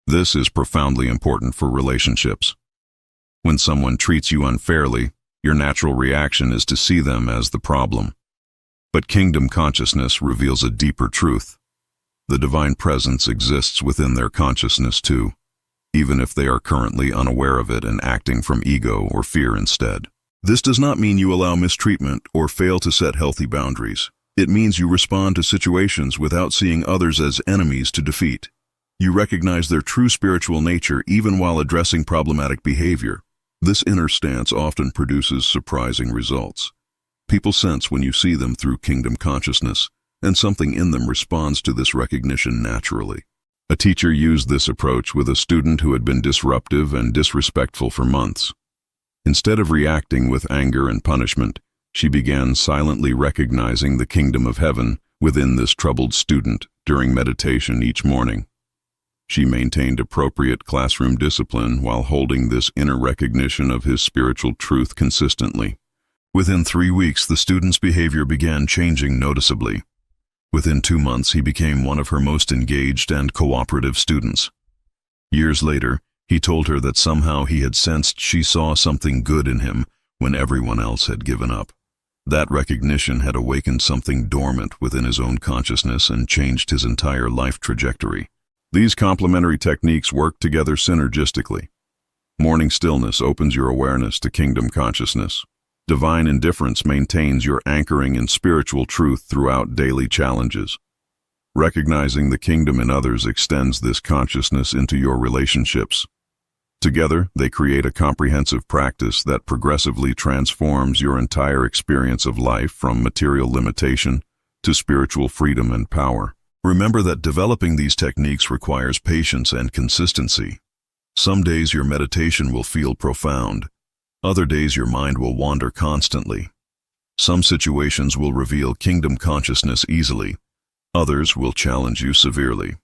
This is profoundly important for relationships. When someone treats you unfairly, your natural reaction is to see them as the problem. But kingdom consciousness reveals a deeper truth. The divine presence exists within their consciousness too, even if they are currently unaware of it and acting from ego or fear instead. This does not mean you allow mistreatment or fail to set healthy boundaries. It means you respond to situations without seeing others as enemies to defeat. You recognize their true spiritual nature even while addressing problematic behavior. This inner stance often produces surprising results. People sense when you see them through kingdom consciousness, and something in them responds to this recognition naturally. A teacher used this approach with a student who had been disruptive and disrespectful for months. Instead of reacting with anger and punishment, she began silently recognizing the kingdom of heaven within this troubled student during meditation each morning. She maintained appropriate classroom discipline while holding this inner recognition of his spiritual truth consistently. Within 3 weeks, the student's behavior began changing noticeably. Within 2 months, he became one of her most engaged and cooperative students. Years later, he told her that somehow he had sensed she saw something good in him when everyone else had given up. That recognition had awakened something dormant within his own consciousness and changed his entire life trajectory. These complementary techniques work together synergistically. Morning stillness opens your awareness to kingdom consciousness. Divine indifference maintains your anchoring in spiritual truth throughout daily challenges. Recognizing the kingdom in others extends this consciousness into your relationships. Together, they create a comprehensive practice that progressively transforms your entire experience of life from material limitation to spiritual freedom and power. Remember that developing these techniques requires patience and consistency. Some days your meditation will feel profound. Other days your mind will wander constantly. Some situations will reveal kingdom consciousness easily. Others will challenge you severely.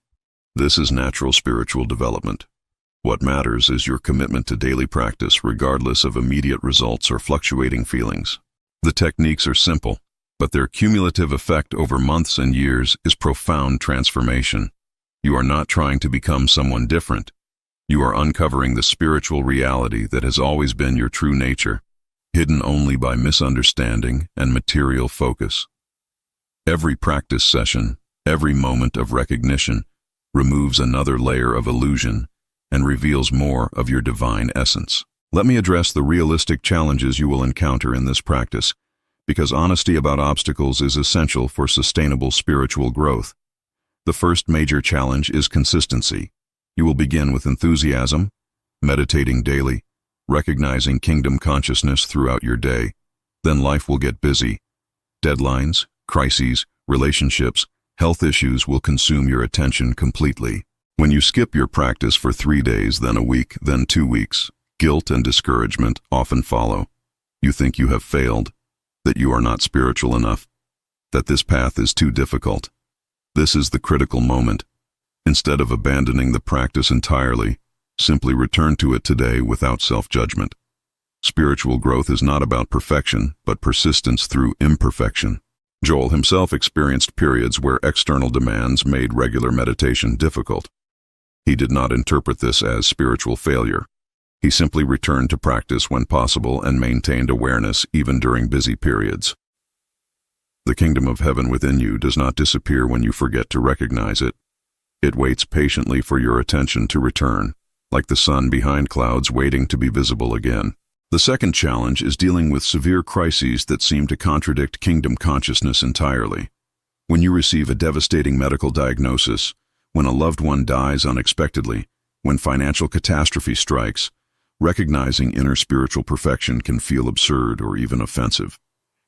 This is natural spiritual development. What matters is your commitment to daily practice regardless of immediate results or fluctuating feelings. The techniques are simple, but their cumulative effect over months and years is profound transformation. You are not trying to become someone different. You are uncovering the spiritual reality that has always been your true nature, hidden only by misunderstanding and material focus. Every practice session, every moment of recognition, removes another layer of illusion and reveals more of your divine essence. Let me address the realistic challenges you will encounter in this practice, because honesty about obstacles is essential for sustainable spiritual growth. The first major challenge is consistency. You will begin with enthusiasm, meditating daily, recognizing kingdom consciousness throughout your day, then life will get busy. Deadlines, crises, relationships, health issues will consume your attention completely. When you skip your practice for 3 days, then a week, then 2 weeks, guilt and discouragement often follow. You think you have failed, that you are not spiritual enough, that this path is too difficult. This is the critical moment. Instead of abandoning the practice entirely, simply return to it today without self-judgment. Spiritual growth is not about perfection, but persistence through imperfection. Joel himself experienced periods where external demands made regular meditation difficult. He did not interpret this as spiritual failure. He simply returned to practice when possible and maintained awareness even during busy periods. The kingdom of heaven within you does not disappear when you forget to recognize it. It waits patiently for your attention to return, like the sun behind clouds waiting to be visible again. The second challenge is dealing with severe crises that seem to contradict kingdom consciousness entirely. When you receive a devastating medical diagnosis, when a loved one dies unexpectedly, when financial catastrophe strikes, recognizing inner spiritual perfection can feel absurd or even offensive.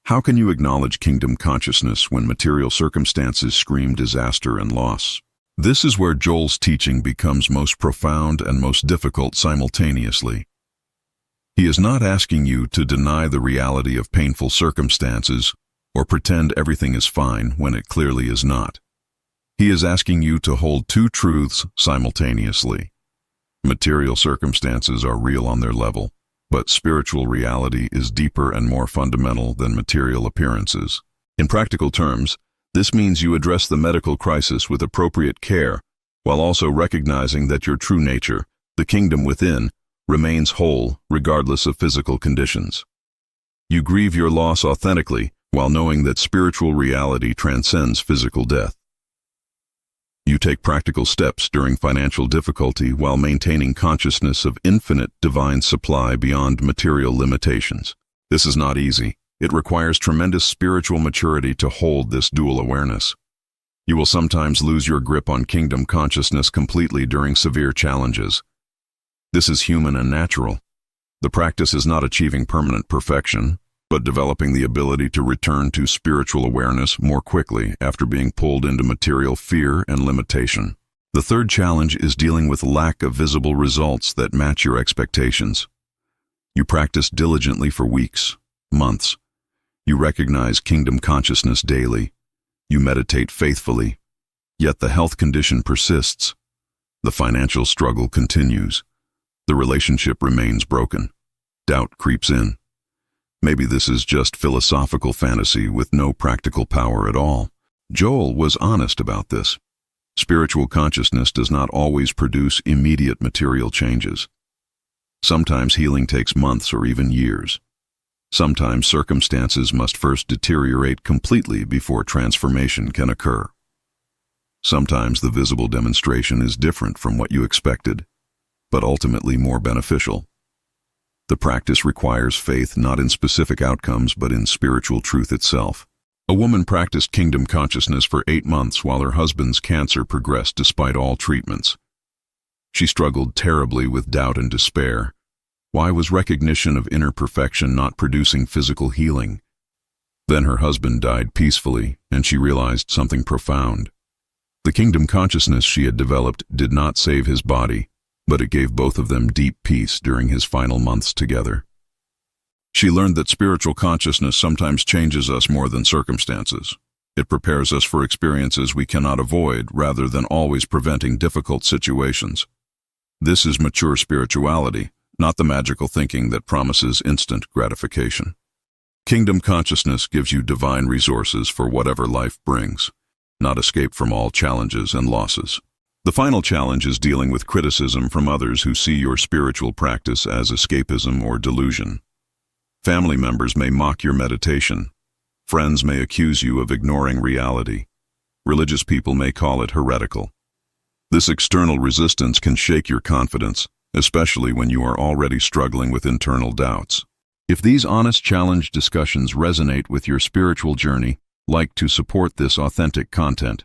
How can you acknowledge kingdom consciousness when material circumstances scream disaster and loss? This is where Joel's teaching becomes most profound and most difficult simultaneously. He is not asking you to deny the reality of painful circumstances or pretend everything is fine when it clearly is not. He is asking you to hold two truths simultaneously. Material circumstances are real on their level, but spiritual reality is deeper and more fundamental than material appearances. In practical terms, this means you address the medical crisis with appropriate care, while also recognizing that your true nature, the kingdom within, remains whole regardless of physical conditions. You grieve your loss authentically while knowing that spiritual reality transcends physical death. You take practical steps during financial difficulty while maintaining consciousness of infinite divine supply beyond material limitations. This is not easy. It requires tremendous spiritual maturity to hold this dual awareness. You will sometimes lose your grip on kingdom consciousness completely during severe challenges. This is human and natural. The practice is not achieving permanent perfection, but developing the ability to return to spiritual awareness more quickly after being pulled into material fear and limitation. The third challenge is dealing with lack of visible results that match your expectations. You practice diligently for weeks, months. You recognize kingdom consciousness daily. You meditate faithfully, yet the health condition persists. The financial struggle continues. The relationship remains broken. Doubt creeps in. Maybe this is just philosophical fantasy with no practical power at all. Joel was honest about this. Spiritual consciousness does not always produce immediate material changes. Sometimes healing takes months or even years. Sometimes circumstances must first deteriorate completely before transformation can occur. Sometimes the visible demonstration is different from what you expected, but ultimately more beneficial. The practice requires faith not in specific outcomes but in spiritual truth itself. A woman practiced kingdom consciousness for 8 months while her husband's cancer progressed despite all treatments. She struggled terribly with doubt and despair. Why was recognition of inner perfection not producing physical healing? Then her husband died peacefully, and she realized something profound. The kingdom consciousness she had developed did not save his body, but it gave both of them deep peace during his final months together. She learned that spiritual consciousness sometimes changes us more than circumstances. It prepares us for experiences we cannot avoid rather than always preventing difficult situations. This is mature spirituality, not the magical thinking that promises instant gratification. Kingdom consciousness gives you divine resources for whatever life brings, not escape from all challenges and losses. The final challenge is dealing with criticism from others who see your spiritual practice as escapism or delusion. Family members may mock your meditation. Friends may accuse you of ignoring reality. Religious people may call it heretical. This external resistance can shake your confidence, especially when you are already struggling with internal doubts. If these honest challenge discussions resonate with your spiritual journey, like to support this authentic content.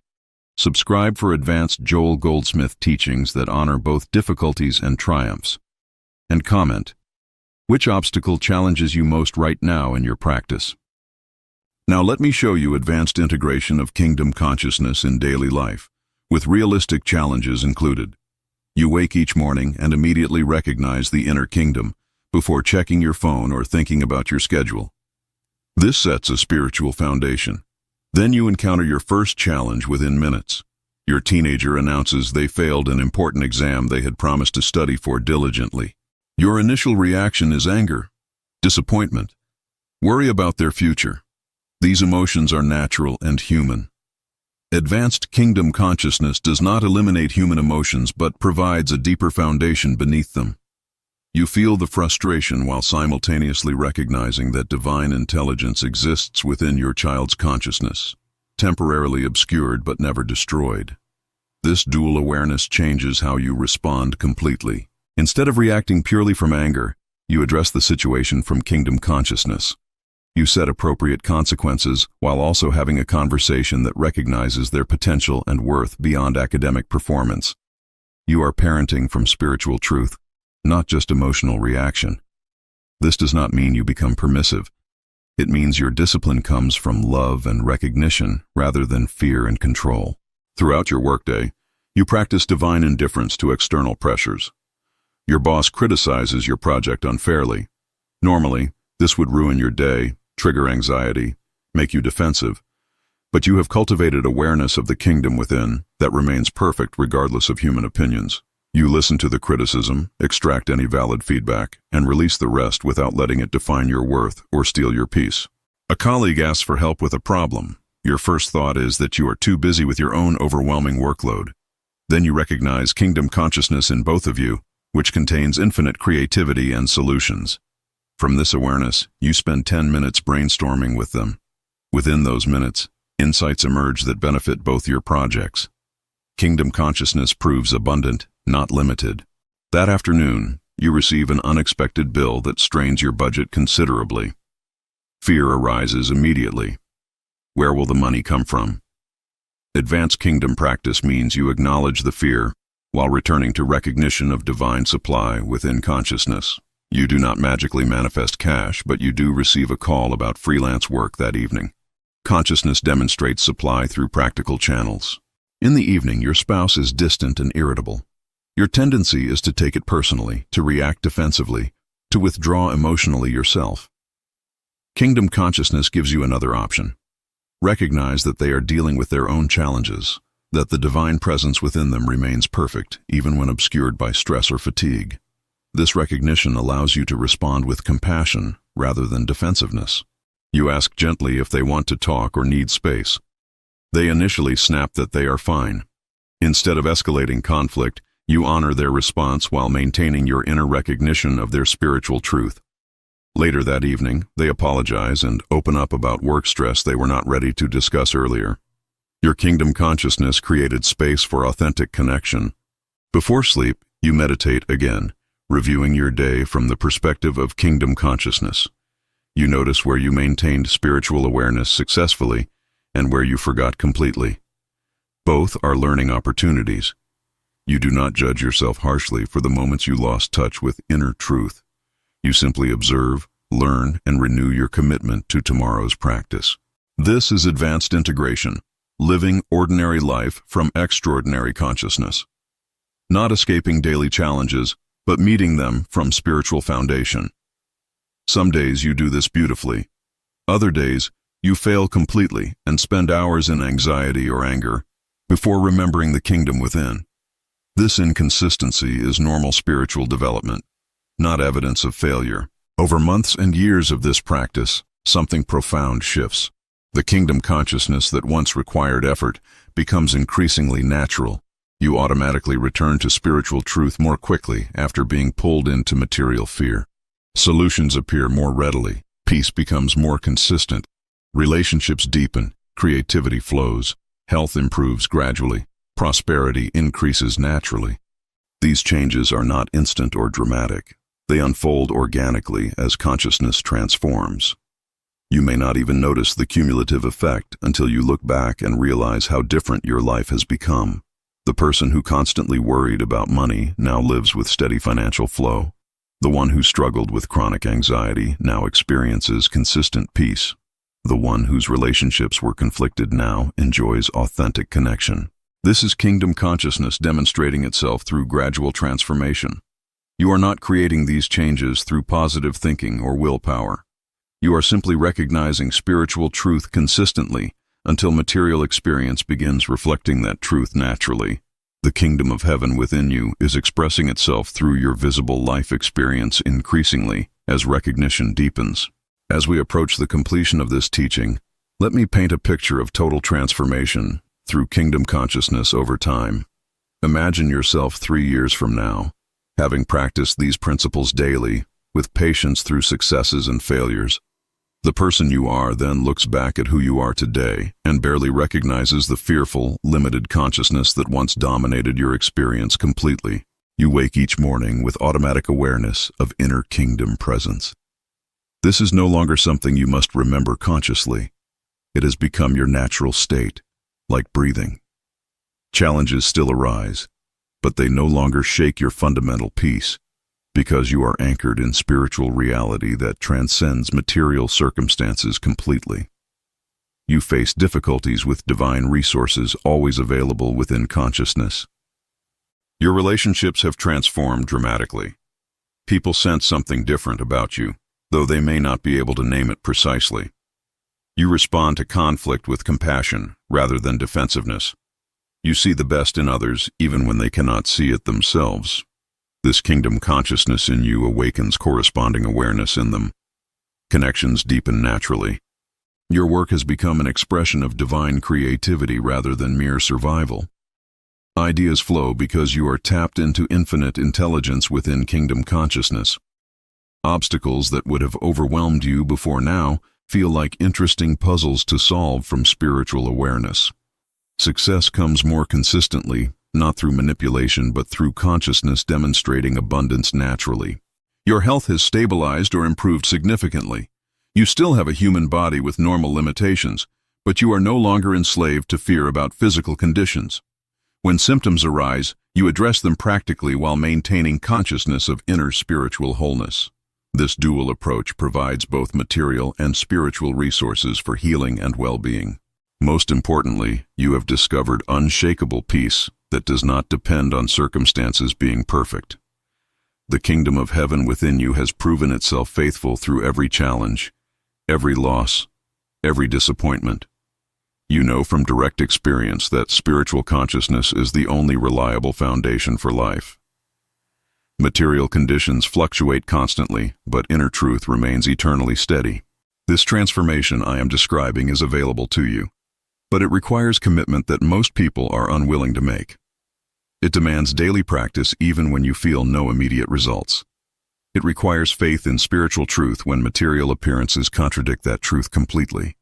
Subscribe for advanced Joel Goldsmith teachings that honor both difficulties and triumphs. And comment, Which obstacle challenges you most right now in your practice? Now let me show you advanced integration of kingdom consciousness in daily life, with realistic challenges included. You wake each morning and immediately recognize the inner kingdom before checking your phone or thinking about your schedule. This sets a spiritual foundation. Then you encounter your first challenge within minutes. Your teenager announces they failed an important exam they had promised to study for diligently. Your initial reaction is anger, disappointment, worry about their future. These emotions are natural and human. Advanced kingdom consciousness does not eliminate human emotions but provides a deeper foundation beneath them. You feel the frustration while simultaneously recognizing that divine intelligence exists within your child's consciousness, temporarily obscured but never destroyed. This dual awareness changes how you respond completely. Instead of reacting purely from anger, you address the situation from kingdom consciousness. You set appropriate consequences while also having a conversation that recognizes their potential and worth beyond academic performance. You are parenting from spiritual truth, not just emotional reaction. This does not mean you become permissive. It means your discipline comes from love and recognition rather than fear and control. Throughout your workday, you practice divine indifference to external pressures. Your boss criticizes your project unfairly. Normally, this would ruin your day, trigger anxiety, make you defensive. But you have cultivated awareness of the kingdom within that remains perfect regardless of human opinions. You listen to the criticism, extract any valid feedback, and release the rest without letting it define your worth or steal your peace. A colleague asks for help with a problem. Your first thought is that you are too busy with your own overwhelming workload. Then you recognize kingdom consciousness in both of you, which contains infinite creativity and solutions. From this awareness, you spend 10 minutes brainstorming with them. Within those minutes, insights emerge that benefit both your projects. Kingdom consciousness proves abundant, not limited. That afternoon, you receive an unexpected bill that strains your budget considerably. Fear arises immediately. Where will the money come from? Advanced kingdom practice means you acknowledge the fear while returning to recognition of divine supply within consciousness. You do not magically manifest cash, but you do receive a call about freelance work that evening. Consciousness demonstrates supply through practical channels. In the evening, your spouse is distant and irritable. Your tendency is to take it personally, to react defensively, to withdraw emotionally yourself. Kingdom consciousness gives you another option. Recognize that they are dealing with their own challenges, that the divine presence within them remains perfect, even when obscured by stress or fatigue. This recognition allows you to respond with compassion rather than defensiveness. You ask gently if they want to talk or need space. They initially snap that they are fine. Instead of escalating conflict, you honor their response while maintaining your inner recognition of their spiritual truth. Later that evening, they apologize and open up about work stress they were not ready to discuss earlier. Your kingdom consciousness created space for authentic connection. Before sleep, you meditate again, reviewing your day from the perspective of kingdom consciousness. You notice where you maintained spiritual awareness successfully and where you forgot completely. Both are learning opportunities. You do not judge yourself harshly for the moments you lost touch with inner truth. You simply observe, learn, and renew your commitment to tomorrow's practice. This is advanced integration, living ordinary life from extraordinary consciousness. Not escaping daily challenges, but meeting them from spiritual foundation. Some days you do this beautifully. Other days, you fail completely and spend hours in anxiety or anger before remembering the kingdom within. This inconsistency is normal spiritual development, not evidence of failure. Over months and years of this practice, something profound shifts. The kingdom consciousness that once required effort becomes increasingly natural. You automatically return to spiritual truth more quickly after being pulled into material fear. Solutions appear more readily. Peace becomes more consistent. Relationships deepen. Creativity flows. Health improves gradually. Prosperity increases naturally. These changes are not instant or dramatic. They unfold organically as consciousness transforms. You may not even notice the cumulative effect until you look back and realize how different your life has become. The person who constantly worried about money now lives with steady financial flow. The one who struggled with chronic anxiety now experiences consistent peace. The one whose relationships were conflicted now enjoys authentic connection. This is kingdom consciousness demonstrating itself through gradual transformation. You are not creating these changes through positive thinking or willpower. You are simply recognizing spiritual truth consistently until material experience begins reflecting that truth naturally. The kingdom of heaven within you is expressing itself through your visible life experience increasingly as recognition deepens. As we approach the completion of this teaching, let me paint a picture of total transformation through kingdom consciousness over time. Imagine yourself 3 years from now, having practiced these principles daily, with patience through successes and failures. The person you are then looks back at who you are today and barely recognizes the fearful, limited consciousness that once dominated your experience completely. You wake each morning with automatic awareness of inner kingdom presence. This is no longer something you must remember consciously. It has become your natural state, like breathing. Challenges still arise, but they no longer shake your fundamental peace, because you are anchored in spiritual reality that transcends material circumstances completely. You face difficulties with divine resources always available within consciousness. Your relationships have transformed dramatically. People sense something different about you, though they may not be able to name it precisely. You respond to conflict with compassion rather than defensiveness. You see the best in others even when they cannot see it themselves. This kingdom consciousness in you awakens corresponding awareness in them. Connections deepen naturally. Your work has become an expression of divine creativity rather than mere survival. Ideas flow because you are tapped into infinite intelligence within kingdom consciousness. Obstacles that would have overwhelmed you before now feel like interesting puzzles to solve from spiritual awareness. Success comes more consistently, not through manipulation but through consciousness demonstrating abundance naturally. Your health has stabilized or improved significantly. You still have a human body with normal limitations, but you are no longer enslaved to fear about physical conditions. When symptoms arise, you address them practically while maintaining consciousness of inner spiritual wholeness. This dual approach provides both material and spiritual resources for healing and well-being. Most importantly, you have discovered unshakable peace that does not depend on circumstances being perfect. The kingdom of heaven within you has proven itself faithful through every challenge, every loss, every disappointment. You know from direct experience that spiritual consciousness is the only reliable foundation for life. Material conditions fluctuate constantly, but inner truth remains eternally steady. This transformation I am describing is available to you, but it requires commitment that most people are unwilling to make. It demands daily practice even when you feel no immediate results. It requires faith in spiritual truth when material appearances contradict that truth completely.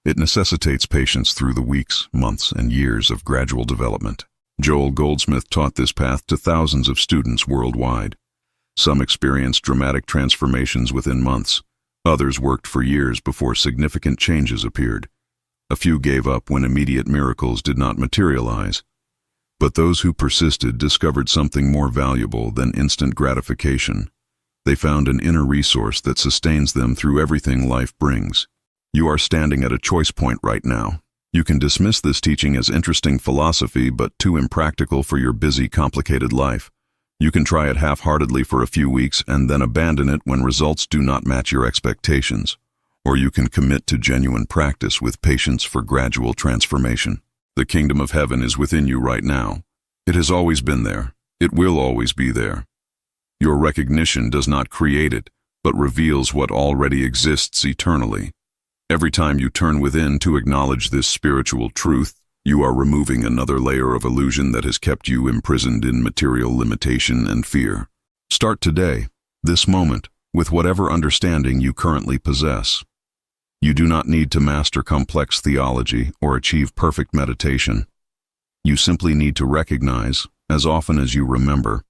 It necessitates patience through the weeks, months, and years of gradual development. Joel Goldsmith taught this path to thousands of students worldwide. Some experienced dramatic transformations within months. Others worked for years before significant changes appeared. A few gave up when immediate miracles did not materialize. But those who persisted discovered something more valuable than instant gratification. They found an inner resource that sustains them through everything life brings. You are standing at a choice point right now. You can dismiss this teaching as interesting philosophy but too impractical for your busy, complicated life. You can try it half-heartedly for a few weeks and then abandon it when results do not match your expectations. Or you can commit to genuine practice with patience for gradual transformation. The kingdom of heaven is within you right now. It has always been there. It will always be there. Your recognition does not create it, but reveals what already exists eternally. Every time you turn within to acknowledge this spiritual truth, you are removing another layer of illusion that has kept you imprisoned in material limitation and fear. Start today, this moment, with whatever understanding you currently possess. You do not need to master complex theology or achieve perfect meditation. You simply need to recognize, as often as you remember,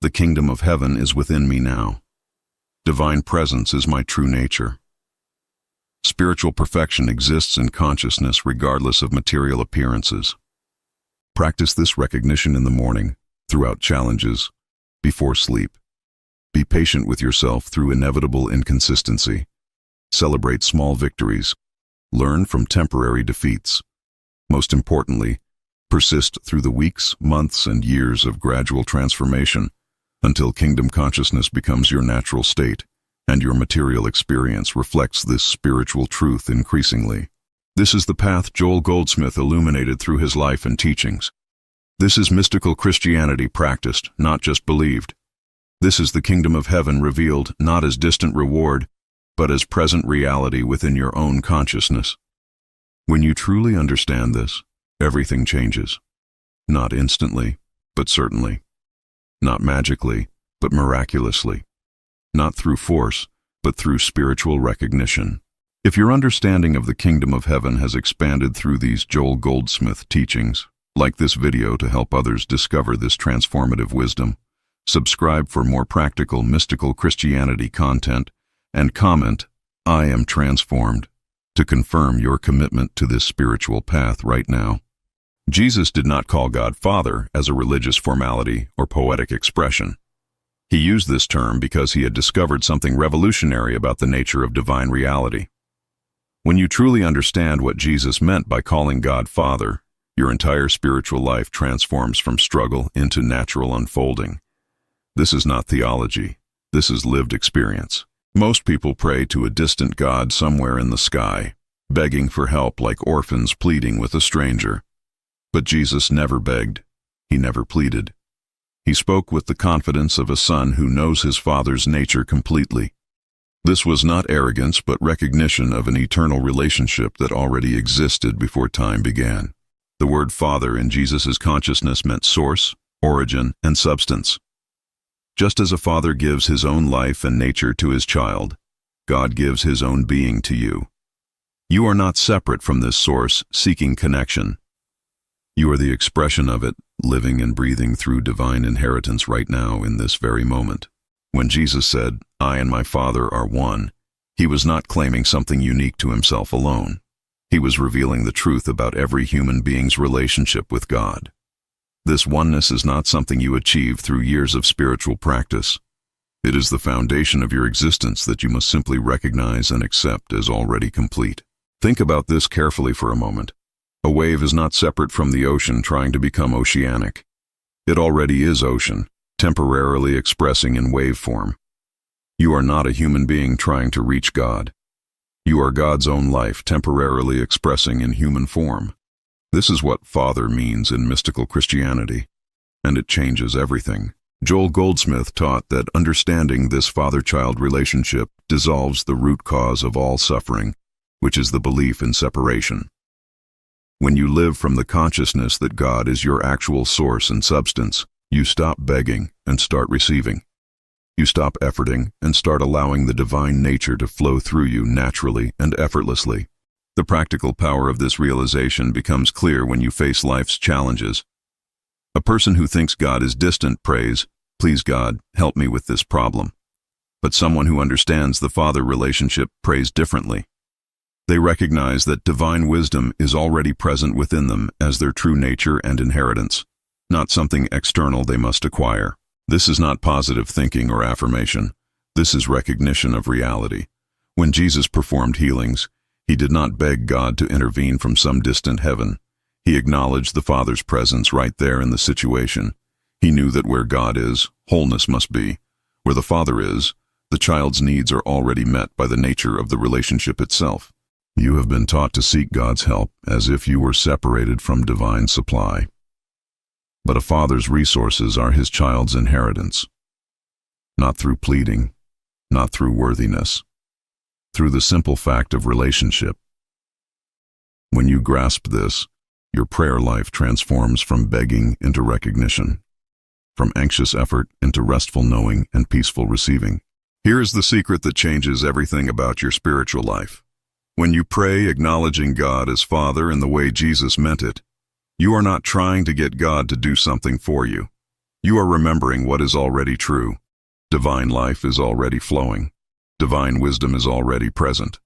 the kingdom of heaven is within me now. Divine presence is my true nature. Spiritual perfection exists in consciousness regardless of material appearances. Practice this recognition in the morning, throughout challenges, before sleep. Be patient with yourself through inevitable inconsistency. Celebrate small victories. Learn from temporary defeats. Most importantly, persist through the weeks, months, and years of gradual transformation until kingdom consciousness becomes your natural state and your material experience reflects this spiritual truth increasingly. This is the path Joel Goldsmith illuminated through his life and teachings. This is mystical Christianity practiced, not just believed. This is the kingdom of heaven revealed not as distant reward, but as present reality within your own consciousness. When you truly understand this, everything changes. Not instantly, but certainly. Not magically, but miraculously. Not through force, but through spiritual recognition. If your understanding of the kingdom of heaven has expanded through these Joel Goldsmith teachings, like this video to help others discover this transformative wisdom, subscribe for more practical, mystical Christianity content, and comment, "I am transformed," to confirm your commitment to this spiritual path right now. Jesus did not call God Father as a religious formality or poetic expression. He used this term because he had discovered something revolutionary about the nature of divine reality. When you truly understand what Jesus meant by calling God Father, your entire spiritual life transforms from struggle into natural unfolding. This is not theology. This is lived experience. Most people pray to a distant God somewhere in the sky, begging for help like orphans pleading with a stranger. But Jesus never begged. He never pleaded. He spoke with the confidence of a son who knows his Father's nature completely. This was not arrogance, but recognition of an eternal relationship that already existed before time began. The word Father in Jesus' consciousness meant source, origin, and substance. Just as a father gives his own life and nature to his child, God gives his own being to you. You are not separate from this source, seeking connection. You are the expression of it, living and breathing through divine inheritance right now in this very moment. When Jesus said, "I and my Father are one," he was not claiming something unique to himself alone. He was revealing the truth about every human being's relationship with God. This oneness is not something you achieve through years of spiritual practice. It is the foundation of your existence that you must simply recognize and accept as already complete. Think about this carefully for a moment. A wave is not separate from the ocean trying to become oceanic. It already is ocean, temporarily expressing in wave form. You are not a human being trying to reach God. You are God's own life temporarily expressing in human form. This is what Father means in mystical Christianity, and it changes everything. Joel Goldsmith taught that understanding this father-child relationship dissolves the root cause of all suffering, which is the belief in separation. When you live from the consciousness that God is your actual source and substance, you stop begging and start receiving. You stop efforting and start allowing the divine nature to flow through you naturally and effortlessly. The practical power of this realization becomes clear when you face life's challenges. A person who thinks God is distant prays, "Please God, help me with this problem." But someone who understands the father relationship prays differently. They recognize that divine wisdom is already present within them as their true nature and inheritance, not something external they must acquire. This is not positive thinking or affirmation. This is recognition of reality. When Jesus performed healings, he did not beg God to intervene from some distant heaven. He acknowledged the Father's presence right there in the situation. He knew that where God is, wholeness must be. Where the Father is, the child's needs are already met by the nature of the relationship itself. You have been taught to seek God's help as if you were separated from divine supply. But a father's resources are his child's inheritance. Not through pleading, not through worthiness, through the simple fact of relationship. When you grasp this, your prayer life transforms from begging into recognition, from anxious effort into restful knowing and peaceful receiving. Here is the secret that changes everything about your spiritual life. When you pray acknowledging God as Father in the way Jesus meant it, you are not trying to get God to do something for you. You are remembering what is already true. Divine life is already flowing. Divine wisdom is already present.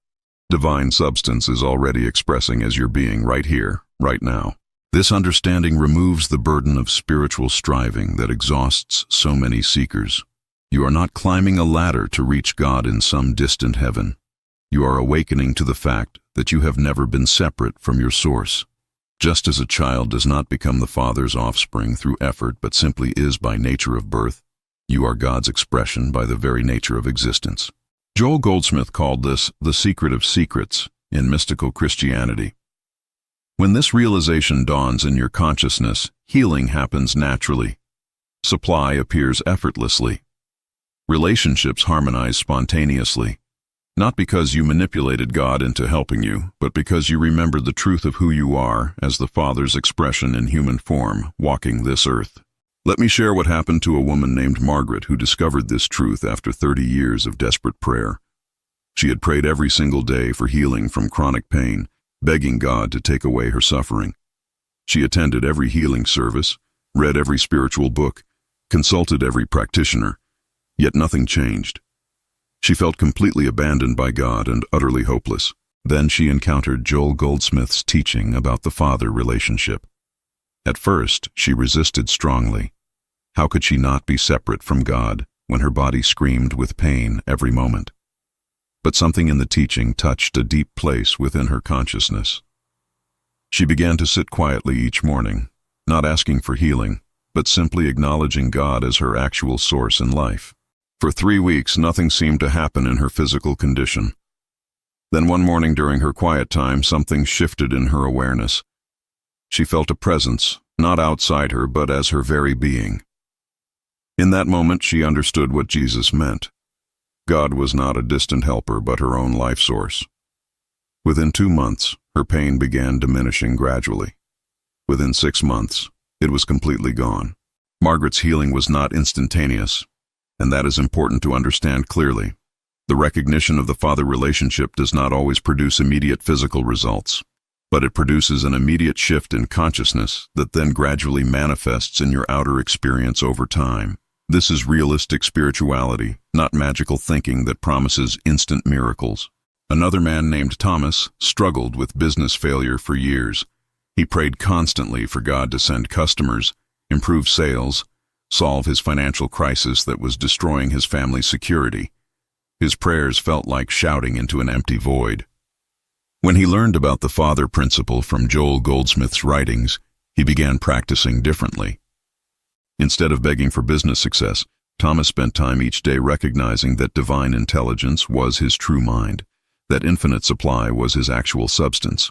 Divine substance is already expressing as your being right here, right now. This understanding removes the burden of spiritual striving that exhausts so many seekers. You are not climbing a ladder to reach God in some distant heaven. You are awakening to the fact that you have never been separate from your source. Just as a child does not become the Father's offspring through effort but simply is by nature of birth, you are God's expression by the very nature of existence. Joel Goldsmith called this the secret of secrets in mystical Christianity. When this realization dawns in your consciousness, healing happens naturally. Supply appears effortlessly. Relationships harmonize spontaneously, not because you manipulated God into helping you, but because you remembered the truth of who you are as the Father's expression in human form, walking this earth. Let me share what happened to a woman named Margaret who discovered this truth after 30 years of desperate prayer. She had prayed every single day for healing from chronic pain, begging God to take away her suffering. She attended every healing service, read every spiritual book, consulted every practitioner, yet nothing changed. She felt completely abandoned by God and utterly hopeless. Then she encountered Joel Goldsmith's teaching about the Father relationship. At first, she resisted strongly. How could she not be separate from God when her body screamed with pain every moment? But something in the teaching touched a deep place within her consciousness. She began to sit quietly each morning, not asking for healing, but simply acknowledging God as her actual source in life. For 3 weeks, nothing seemed to happen in her physical condition. Then one morning during her quiet time, something shifted in her awareness. She felt a presence, not outside her, but as her very being. In that moment, she understood what Jesus meant. God was not a distant helper, but her own life source. Within 2 months, her pain began diminishing gradually. Within 6 months, it was completely gone. Margaret's healing was not instantaneous, and that is important to understand clearly. The recognition of the Father relationship does not always produce immediate physical results, but it produces an immediate shift in consciousness that then gradually manifests in your outer experience over time. This is realistic spirituality, not magical thinking that promises instant miracles. Another man named Thomas struggled with business failure for years. He prayed constantly for God to send customers, improve sales, solve his financial crisis that was destroying his family's security. His prayers felt like shouting into an empty void. When he learned about the Father principle from Joel Goldsmith's writings, he began practicing differently. Instead of begging for business success, Thomas spent time each day recognizing that divine intelligence was his true mind, that infinite supply was his actual substance.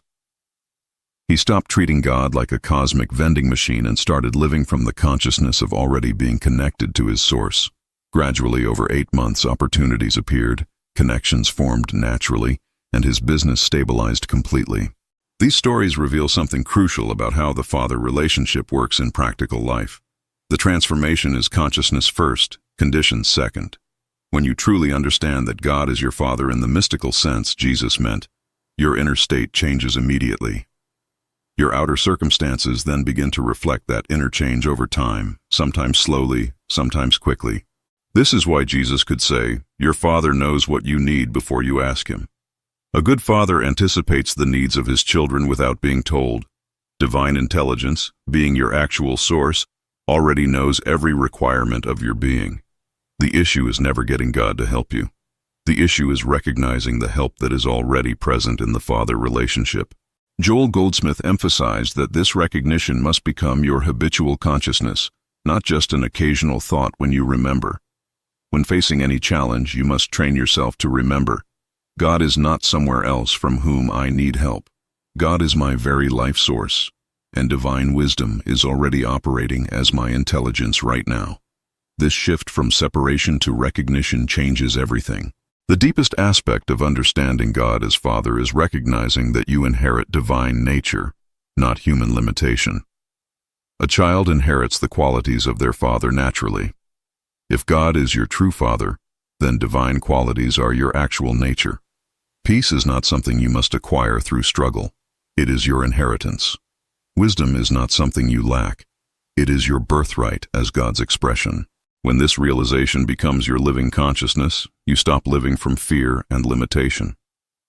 He stopped treating God like a cosmic vending machine and started living from the consciousness of already being connected to his source. Gradually, over 8 months, opportunities appeared, connections formed naturally, and his business stabilized completely. These stories reveal something crucial about how the Father relationship works in practical life. The transformation is consciousness first, conditions second. When you truly understand that God is your Father in the mystical sense Jesus meant, your inner state changes immediately. Your outer circumstances then begin to reflect that inner change over time, sometimes slowly, sometimes quickly. This is why Jesus could say, "Your Father knows what you need before you ask Him." A good father anticipates the needs of his children without being told. Divine intelligence, being your actual source, already knows every requirement of your being. The issue is never getting God to help you. The issue is recognizing the help that is already present in the Father relationship. Joel Goldsmith emphasized that this recognition must become your habitual consciousness, not just an occasional thought when you remember. When facing any challenge, you must train yourself to remember, God is not somewhere else from whom I need help. God is my very life source, and divine wisdom is already operating as my intelligence right now. This shift from separation to recognition changes everything. The deepest aspect of understanding God as Father is recognizing that you inherit divine nature, not human limitation. A child inherits the qualities of their father naturally. If God is your true Father, then divine qualities are your actual nature. Peace is not something you must acquire through struggle. It is your inheritance. Wisdom is not something you lack. It is your birthright as God's expression. When this realization becomes your living consciousness, you stop living from fear and limitation.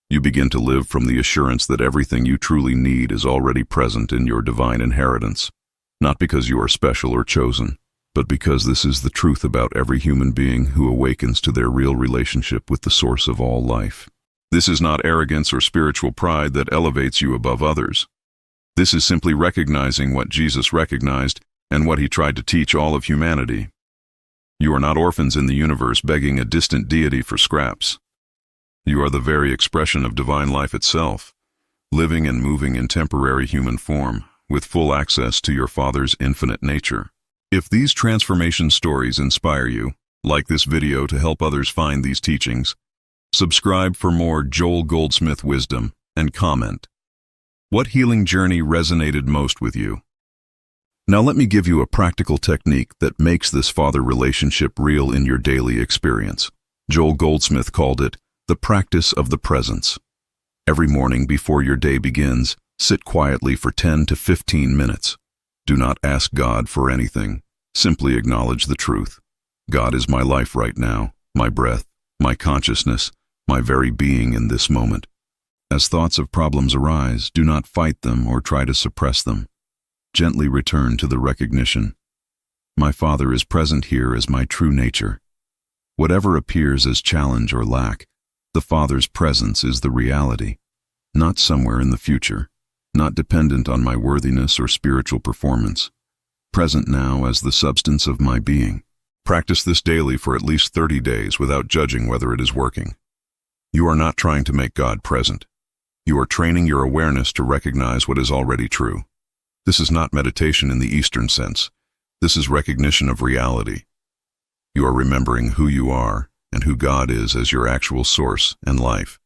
You begin to live from the assurance that everything you truly need is already present in your divine inheritance, not because you are special or chosen, but because this is the truth about every human being who awakens to their real relationship with the source of all life. This is not arrogance or spiritual pride that elevates you above others. This is simply recognizing what Jesus recognized and what he tried to teach all of humanity. You are not orphans in the universe begging a distant deity for scraps. You are the very expression of divine life itself, living and moving in temporary human form, with full access to your Father's infinite nature. If these transformation stories inspire you, like this video to help others find these teachings, subscribe for more Joel Goldsmith wisdom, and comment. What healing journey resonated most with you? Now let me give you a practical technique that makes this father relationship real in your daily experience. Joel Goldsmith called it the practice of the presence. Every morning before your day begins, sit quietly for 10 to 15 minutes. Do not ask God for anything. Simply acknowledge the truth. God is my life right now, my breath, my consciousness, my very being in this moment. As thoughts of problems arise, do not fight them or try to suppress them. Gently return to the recognition. My Father is present here as my true nature. Whatever appears as challenge or lack, the Father's presence is the reality, not somewhere in the future, not dependent on my worthiness or spiritual performance, present now as the substance of my being. Practice this daily for at least 30 days without judging whether it is working. You are not trying to make God present. You are training your awareness to recognize what is already true. This is not meditation in the Eastern sense. This is recognition of reality. You are remembering who you are and who God is as your actual source and life.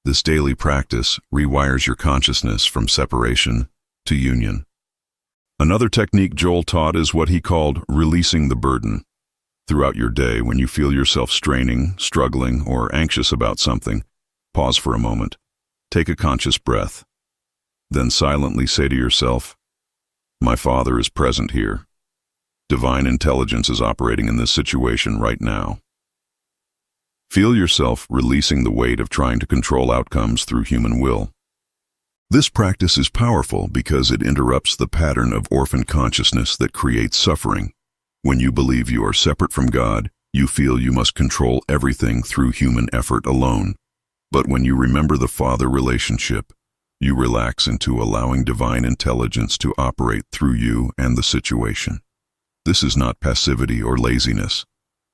This daily practice rewires your consciousness from separation to union. Another technique Joel taught is what he called releasing the burden. Throughout your day, when you feel yourself straining, struggling, or anxious about something, pause for a moment. Take a conscious breath. Then silently say to yourself, "My Father is present here. Divine intelligence is operating in this situation right now." Feel yourself releasing the weight of trying to control outcomes through human will. This practice is powerful because it interrupts the pattern of orphan consciousness that creates suffering. When you believe you are separate from God, you feel you must control everything through human effort alone. But when you remember the Father relationship, you relax into allowing divine intelligence to operate through you and the situation. This is not passivity or laziness.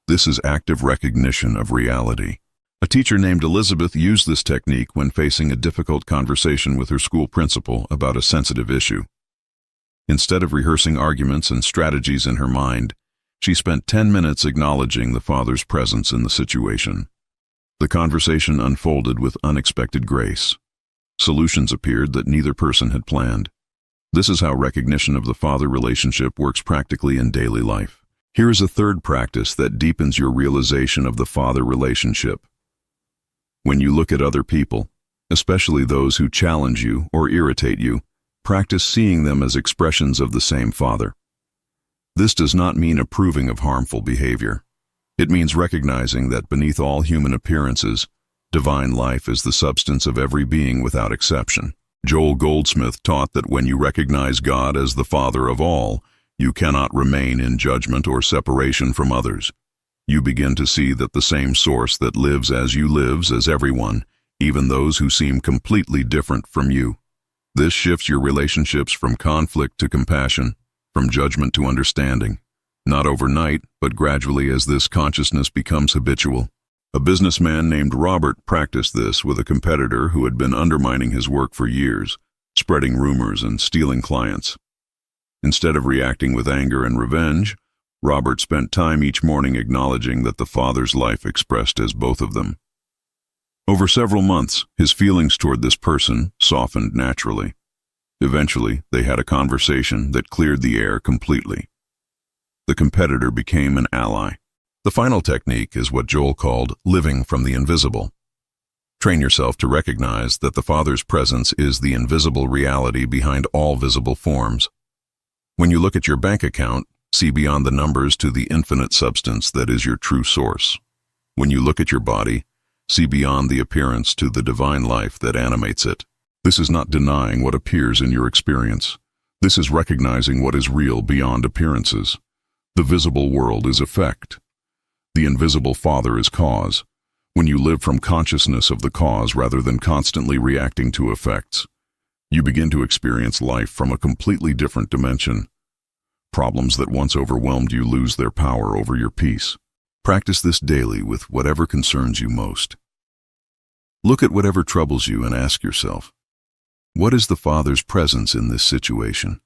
This is active recognition of reality. A teacher named Elizabeth used this technique when facing a difficult conversation with her school principal about a sensitive issue. Instead of rehearsing arguments and strategies in her mind, she spent 10 minutes acknowledging the Father's presence in the situation. The conversation unfolded with unexpected grace. Solutions appeared that neither person had planned. This is how recognition of the Father relationship works practically in daily life. Here is a third practice that deepens your realization of the Father relationship. When you look at other people, especially those who challenge you or irritate you, practice seeing them as expressions of the same Father. This does not mean approving of harmful behavior. It means recognizing that beneath all human appearances, divine life is the substance of every being without exception. Joel Goldsmith taught that when you recognize God as the Father of all, you cannot remain in judgment or separation from others. You begin to see that the same source that lives as you lives as everyone, even those who seem completely different from you. This shifts your relationships from conflict to compassion, from judgment to understanding. Not overnight, but gradually as this consciousness becomes habitual. A businessman named Robert practiced this with a competitor who had been undermining his work for years, spreading rumors and stealing clients. Instead of reacting with anger and revenge, Robert spent time each morning acknowledging that the Father's life expressed as both of them. Over several months, his feelings toward this person softened naturally. Eventually, they had a conversation that cleared the air completely. The competitor became an ally. The final technique is what Joel called living from the invisible. Train yourself to recognize that the Father's presence is the invisible reality behind all visible forms. When you look at your bank account, see beyond the numbers to the infinite substance that is your true source. When you look at your body, see beyond the appearance to the divine life that animates it. This is not denying what appears in your experience. This is recognizing what is real beyond appearances. The visible world is effect. The invisible Father is cause. When you live from consciousness of the cause rather than constantly reacting to effects, you begin to experience life from a completely different dimension. Problems that once overwhelmed you lose their power over your peace. Practice this daily with whatever concerns you most. Look at whatever troubles you and ask yourself, what is the Father's presence in this situation?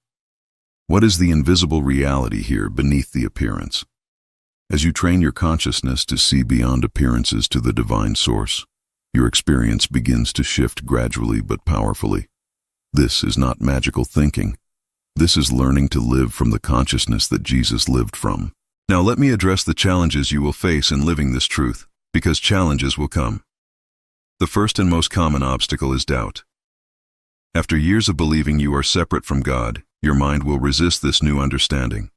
What is the invisible reality here beneath the appearance? As you train your consciousness to see beyond appearances to the divine source, your experience begins to shift gradually but powerfully. This is not magical thinking. This is learning to live from the consciousness that Jesus lived from. Now let me address the challenges you will face in living this truth, because challenges will come. The first and most common obstacle is doubt. After years of believing you are separate from God, your mind will resist this new understanding.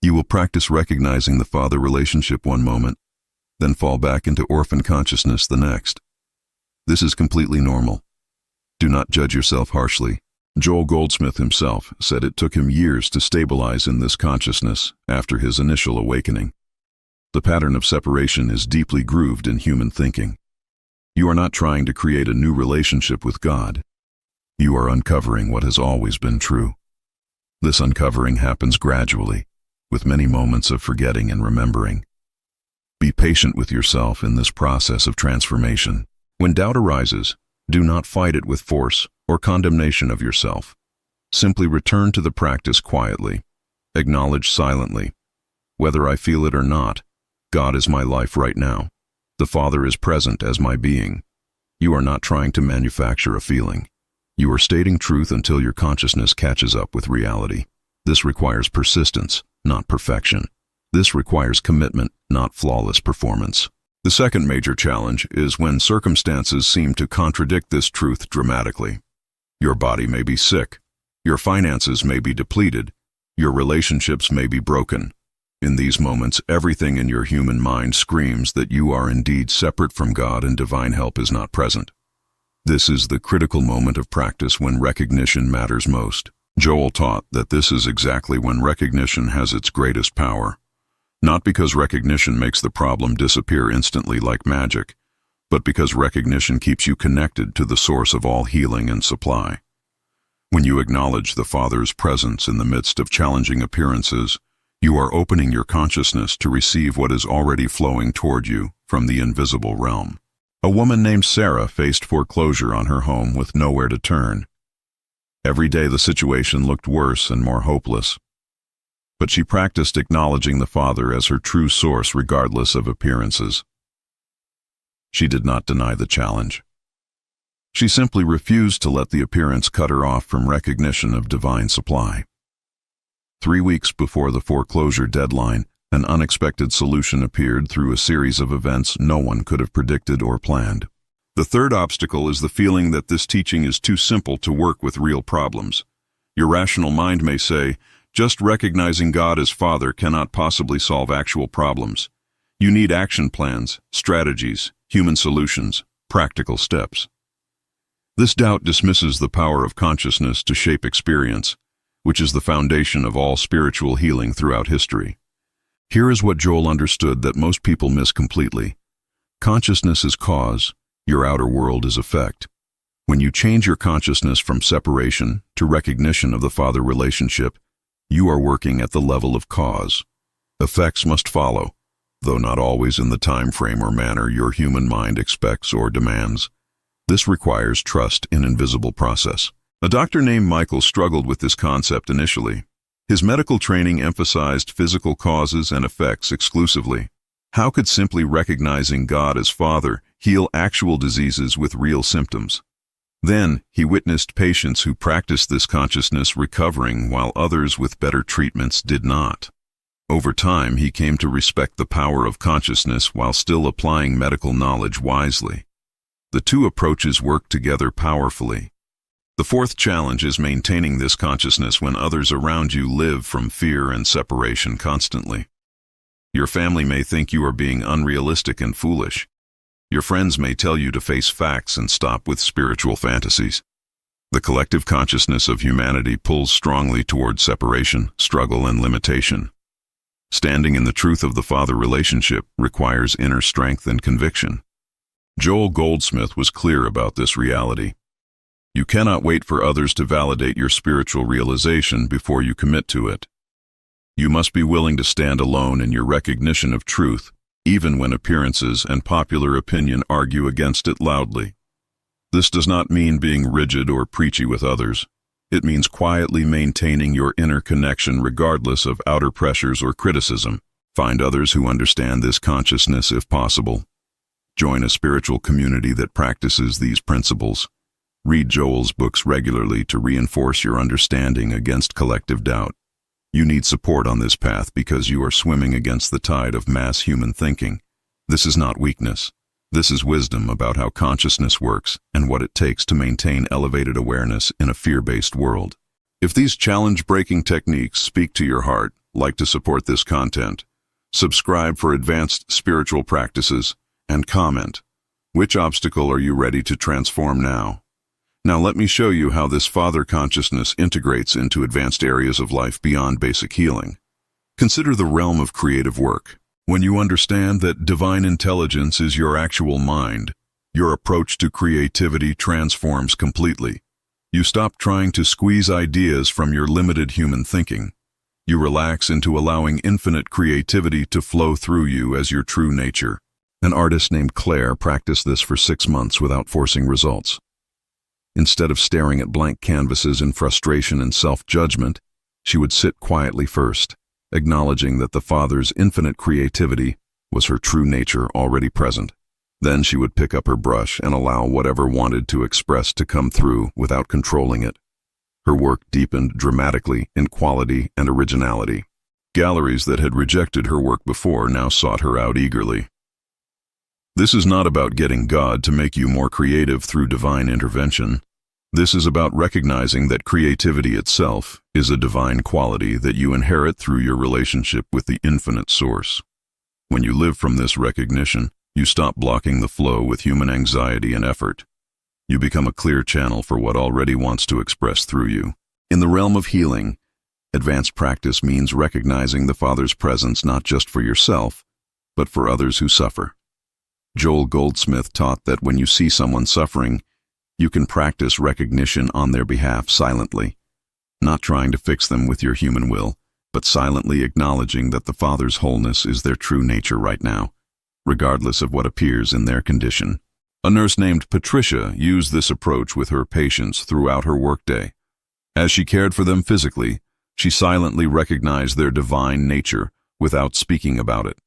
You will practice recognizing the Father relationship one moment, then fall back into orphan consciousness the next. This is completely normal. Do not judge yourself harshly. Joel Goldsmith himself said it took him years to stabilize in this consciousness after his initial awakening. The pattern of separation is deeply grooved in human thinking. You are not trying to create a new relationship with God. You are uncovering what has always been true. This uncovering happens gradually, with many moments of forgetting and remembering. Be patient with yourself in this process of transformation. When doubt arises, do not fight it with force or condemnation of yourself. Simply return to the practice quietly. Acknowledge silently. Whether I feel it or not, God is my life right now. The Father is present as my being. You are not trying to manufacture a feeling. You are stating truth until your consciousness catches up with reality. This requires persistence, not perfection. This requires commitment, not flawless performance. The second major challenge is when circumstances seem to contradict this truth dramatically. Your body may be sick. Your finances may be depleted. Your relationships may be broken. In these moments, everything in your human mind screams that you are indeed separate from God and divine help is not present. This is the critical moment of practice when recognition matters most. Joel taught that this is exactly when recognition has its greatest power. Not because recognition makes the problem disappear instantly like magic, but because recognition keeps you connected to the source of all healing and supply. When you acknowledge the Father's presence in the midst of challenging appearances, you are opening your consciousness to receive what is already flowing toward you from the invisible realm. A woman named Sarah faced foreclosure on her home with nowhere to turn. Every day the situation looked worse and more hopeless. But she practiced acknowledging the Father as her true source regardless of appearances. She did not deny the challenge. She simply refused to let the appearance cut her off from recognition of divine supply. 3 weeks before the foreclosure deadline, an unexpected solution appeared through a series of events no one could have predicted or planned. The third obstacle is the feeling that this teaching is too simple to work with real problems. Your rational mind may say, just recognizing God as Father cannot possibly solve actual problems. You need action plans, strategies, human solutions, practical steps. This doubt dismisses the power of consciousness to shape experience, which is the foundation of all spiritual healing throughout history. Here is what Joel understood that most people miss completely. Consciousness is cause, your outer world is effect. When you change your consciousness from separation to recognition of the Father relationship, you are working at the level of cause. Effects must follow, though not always in the time frame or manner your human mind expects or demands. This requires trust in invisible process. A doctor named Michael struggled with this concept initially. His medical training emphasized physical causes and effects exclusively. How could simply recognizing God as Father heal actual diseases with real symptoms? Then, he witnessed patients who practiced this consciousness recovering while others with better treatments did not. Over time, he came to respect the power of consciousness while still applying medical knowledge wisely. The two approaches work together powerfully. The fourth challenge is maintaining this consciousness when others around you live from fear and separation constantly. Your family may think you are being unrealistic and foolish. Your friends may tell you to face facts and stop with spiritual fantasies. The collective consciousness of humanity pulls strongly toward separation, struggle, and limitation. Standing in the truth of the father relationship requires inner strength and conviction. Joel Goldsmith was clear about this reality. You cannot wait for others to validate your spiritual realization before you commit to it. You must be willing to stand alone in your recognition of truth, even when appearances and popular opinion argue against it loudly. This does not mean being rigid or preachy with others. It means quietly maintaining your inner connection regardless of outer pressures or criticism. Find others who understand this consciousness if possible. Join a spiritual community that practices these principles. Read Joel's books regularly to reinforce your understanding against collective doubt. You need support on this path because you are swimming against the tide of mass human thinking. This is not weakness. This is wisdom about how consciousness works and what it takes to maintain elevated awareness in a fear-based world. If these challenge-breaking techniques speak to your heart, like to support this content, subscribe for advanced spiritual practices, and comment. Which obstacle are you ready to transform now? Now let me show you how this father consciousness integrates into advanced areas of life beyond basic healing. Consider the realm of creative work. When you understand that divine intelligence is your actual mind, your approach to creativity transforms completely. You stop trying to squeeze ideas from your limited human thinking. You relax into allowing infinite creativity to flow through you as your true nature. An artist named Claire practiced this for 6 months without forcing results. Instead of staring at blank canvases in frustration and self-judgment, she would sit quietly first, acknowledging that the Father's infinite creativity was her true nature already present. Then she would pick up her brush and allow whatever wanted to express to come through without controlling it. Her work deepened dramatically in quality and originality. Galleries that had rejected her work before now sought her out eagerly. This is not about getting God to make you more creative through divine intervention. This is about recognizing that creativity itself is a divine quality that you inherit through your relationship with the infinite source. When you live from this recognition, you stop blocking the flow with human anxiety and effort. You become a clear channel for what already wants to express through you. In the realm of healing, advanced practice means recognizing the Father's presence not just for yourself, but for others who suffer. Joel Goldsmith taught that when you see someone suffering, you can practice recognition on their behalf silently, not trying to fix them with your human will, but silently acknowledging that the Father's wholeness is their true nature right now, regardless of what appears in their condition. A nurse named Patricia used this approach with her patients throughout her workday. As she cared for them physically, she silently recognized their divine nature without speaking about it.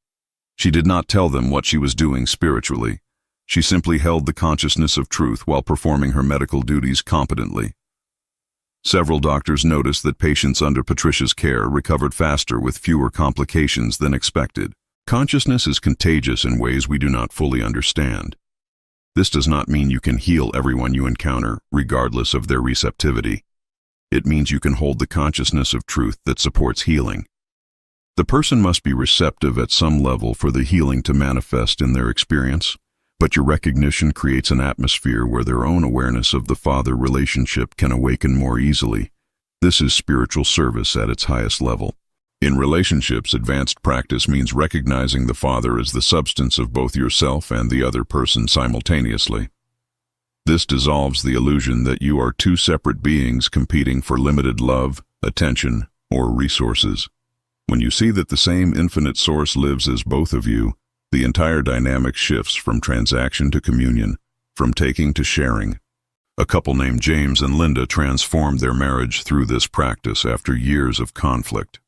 She did not tell them what she was doing spiritually. She simply held the consciousness of truth while performing her medical duties competently. Several doctors noticed that patients under Patricia's care recovered faster with fewer complications than expected. Consciousness is contagious in ways we do not fully understand. This does not mean you can heal everyone you encounter, regardless of their receptivity. It means you can hold the consciousness of truth that supports healing. The person must be receptive at some level for the healing to manifest in their experience, but your recognition creates an atmosphere where their own awareness of the Father relationship can awaken more easily. This is spiritual service at its highest level. In relationships, advanced practice means recognizing the Father as the substance of both yourself and the other person simultaneously. This dissolves the illusion that you are two separate beings competing for limited love, attention, or resources. When you see that the same infinite source lives as both of you, the entire dynamic shifts from transaction to communion, from taking to sharing. A couple named James and Linda transformed their marriage through this practice after years of conflict.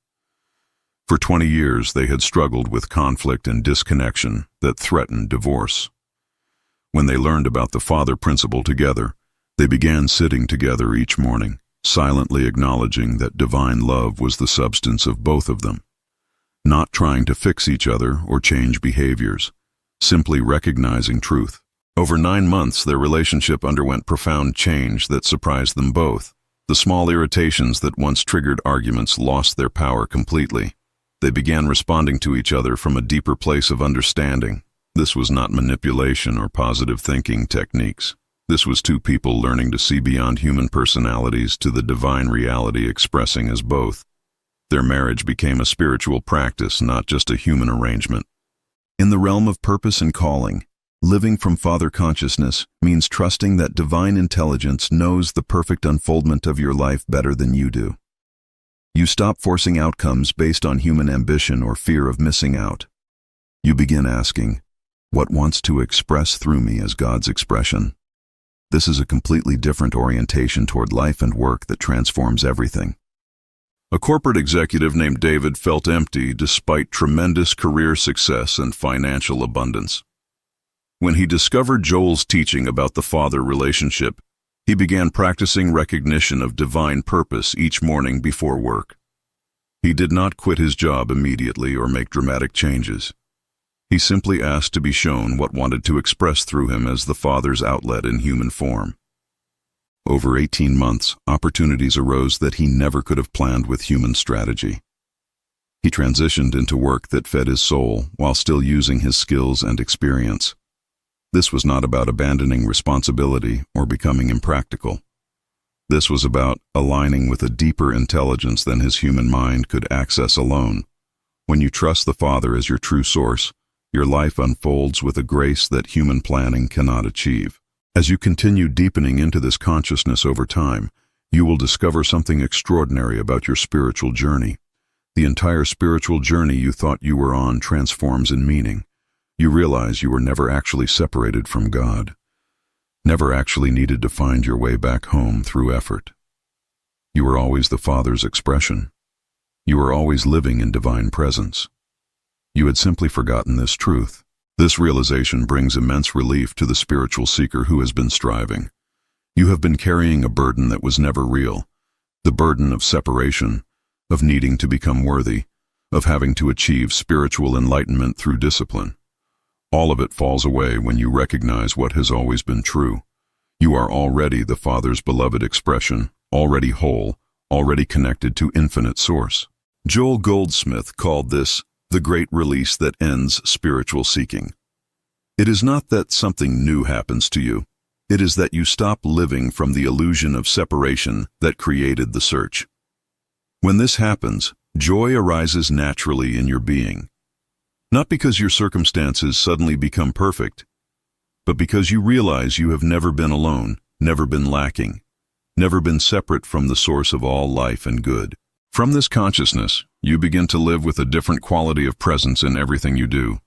For 20 years, they had struggled with conflict and disconnection that threatened divorce. When they learned about the Father principle together, they began sitting together each morning, silently acknowledging that divine love was the substance of both of them, not trying to fix each other or change behaviors, simply recognizing truth. Over 9 months, their relationship underwent profound change that surprised them both. The small irritations that once triggered arguments lost their power completely. They began responding to each other from a deeper place of understanding. This was not manipulation or positive thinking techniques. This was two people learning to see beyond human personalities to the divine reality expressing as both. Their marriage became a spiritual practice, not just a human arrangement. In the realm of purpose and calling, living from Father consciousness means trusting that divine intelligence knows the perfect unfoldment of your life better than you do. You stop forcing outcomes based on human ambition or fear of missing out. You begin asking, what wants to express through me as God's expression? This is a completely different orientation toward life and work that transforms everything. A corporate executive named David felt empty despite tremendous career success and financial abundance. When he discovered Joel's teaching about the father relationship, he began practicing recognition of divine purpose each morning before work. He did not quit his job immediately or make dramatic changes. He simply asked to be shown what wanted to express through him as the Father's outlet in human form. Over 18 months, opportunities arose that he never could have planned with human strategy. He transitioned into work that fed his soul while still using his skills and experience. This was not about abandoning responsibility or becoming impractical. This was about aligning with a deeper intelligence than his human mind could access alone. When you trust the Father as your true source, your life unfolds with a grace that human planning cannot achieve. As you continue deepening into this consciousness over time, you will discover something extraordinary about your spiritual journey. The entire spiritual journey you thought you were on transforms in meaning. You realize you were never actually separated from God, never actually needed to find your way back home through effort. You were always the Father's expression. You were always living in divine presence. You had simply forgotten this truth. This realization brings immense relief to the spiritual seeker who has been striving. You have been carrying a burden that was never real, the burden of separation, of needing to become worthy, of having to achieve spiritual enlightenment through discipline. All of it falls away when you recognize what has always been true. You are already the Father's beloved expression, already whole, already connected to infinite source. Joel Goldsmith called this the great release that ends spiritual seeking. It is not that something new happens to you. It is that you stop living from the illusion of separation that created the search. When this happens, joy arises naturally in your being. Not because your circumstances suddenly become perfect, but because you realize you have never been alone, never been lacking, never been separate from the source of all life and good. From this consciousness, you begin to live with a different quality of presence in everything you do.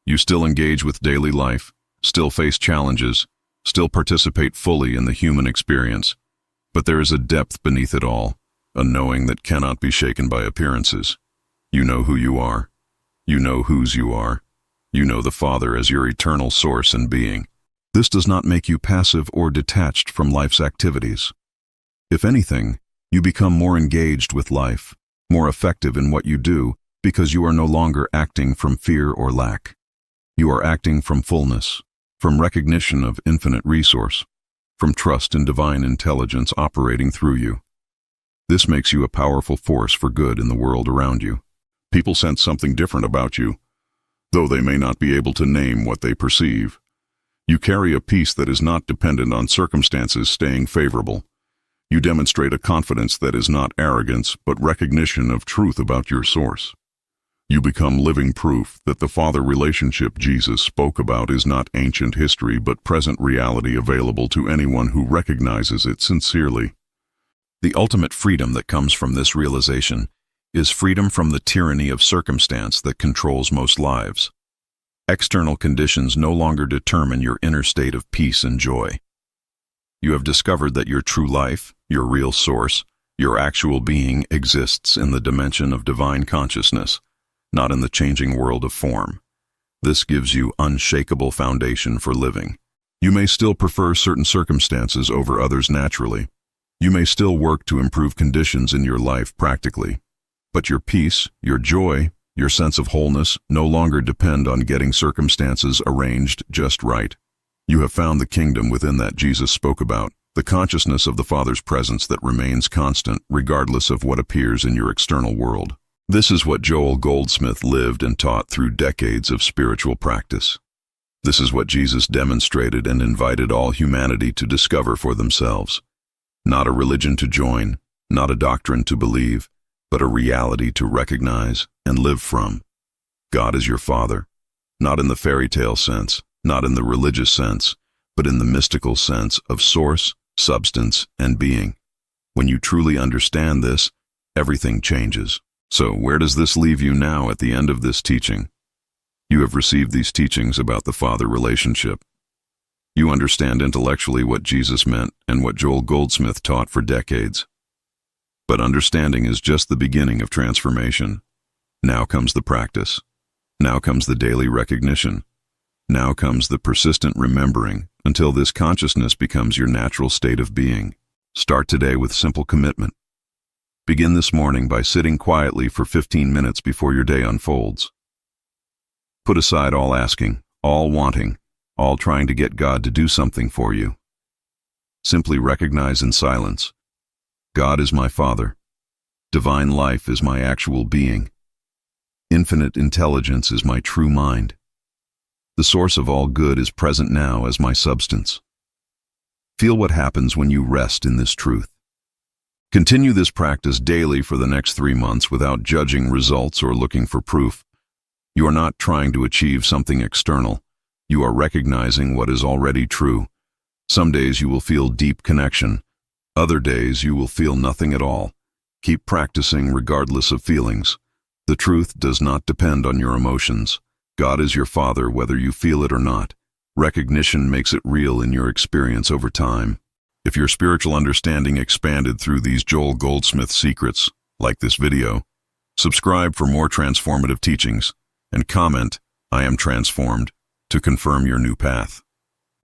You still engage with daily life, still face challenges, still participate fully in the human experience, but there is a depth beneath it all, a knowing that cannot be shaken by appearances. You know who you are. You know whose you are. You know the Father as your eternal source and being. This does not make you passive or detached from life's activities. If anything, you become more engaged with life, more effective in what you do, because you are no longer acting from fear or lack. You are acting from fullness, from recognition of infinite resource, from trust in divine intelligence operating through you. This makes you a powerful force for good in the world around you. People sense something different about you, though they may not be able to name what they perceive. You carry a peace that is not dependent on circumstances staying favorable. You demonstrate a confidence that is not arrogance, but recognition of truth about your source. You become living proof that the Father relationship Jesus spoke about is not ancient history, but present reality available to anyone who recognizes it sincerely. The ultimate freedom that comes from this realization is freedom from the tyranny of circumstance that controls most lives. External conditions no longer determine your inner state of peace and joy. You have discovered that your true life, your real source, your actual being exists in the dimension of divine consciousness, not in the changing world of form. This gives you unshakable foundation for living. You may still prefer certain circumstances over others naturally. You may still work to improve conditions in your life practically. But your peace, your joy, your sense of wholeness no longer depend on getting circumstances arranged just right. You have found the kingdom within that Jesus spoke about, the consciousness of the Father's presence that remains constant regardless of what appears in your external world. This is what Joel Goldsmith lived and taught through decades of spiritual practice. This is what Jesus demonstrated and invited all humanity to discover for themselves. Not a religion to join, not a doctrine to believe, but a reality to recognize and live from. God is your Father, not in the fairy tale sense, not in the religious sense, but in the mystical sense of source, substance, and being. When you truly understand this, everything changes. So, where does this leave you now at the end of this teaching? You have received these teachings about the Father relationship. You understand intellectually what Jesus meant and what Joel Goldsmith taught for decades. But understanding is just the beginning of transformation. Now comes the practice. Now comes the daily recognition. Now comes the persistent remembering until this consciousness becomes your natural state of being. Start today with simple commitment. Begin this morning by sitting quietly for 15 minutes before your day unfolds. Put aside all asking, all wanting, all trying to get God to do something for you. Simply recognize in silence, God is my Father. Divine life is my actual being. Infinite intelligence is my true mind. The source of all good is present now as my substance. Feel what happens when you rest in this truth. Continue this practice daily for the next 3 months without judging results or looking for proof. You are not trying to achieve something external. You are recognizing what is already true. Some days you will feel deep connection. Other days you will feel nothing at all. Keep practicing regardless of feelings. The truth does not depend on your emotions. God is your Father whether you feel it or not. Recognition makes it real in your experience over time. If your spiritual understanding expanded through these Joel Goldsmith secrets, like this video, subscribe for more transformative teachings, and comment, "I am transformed," to confirm your new path.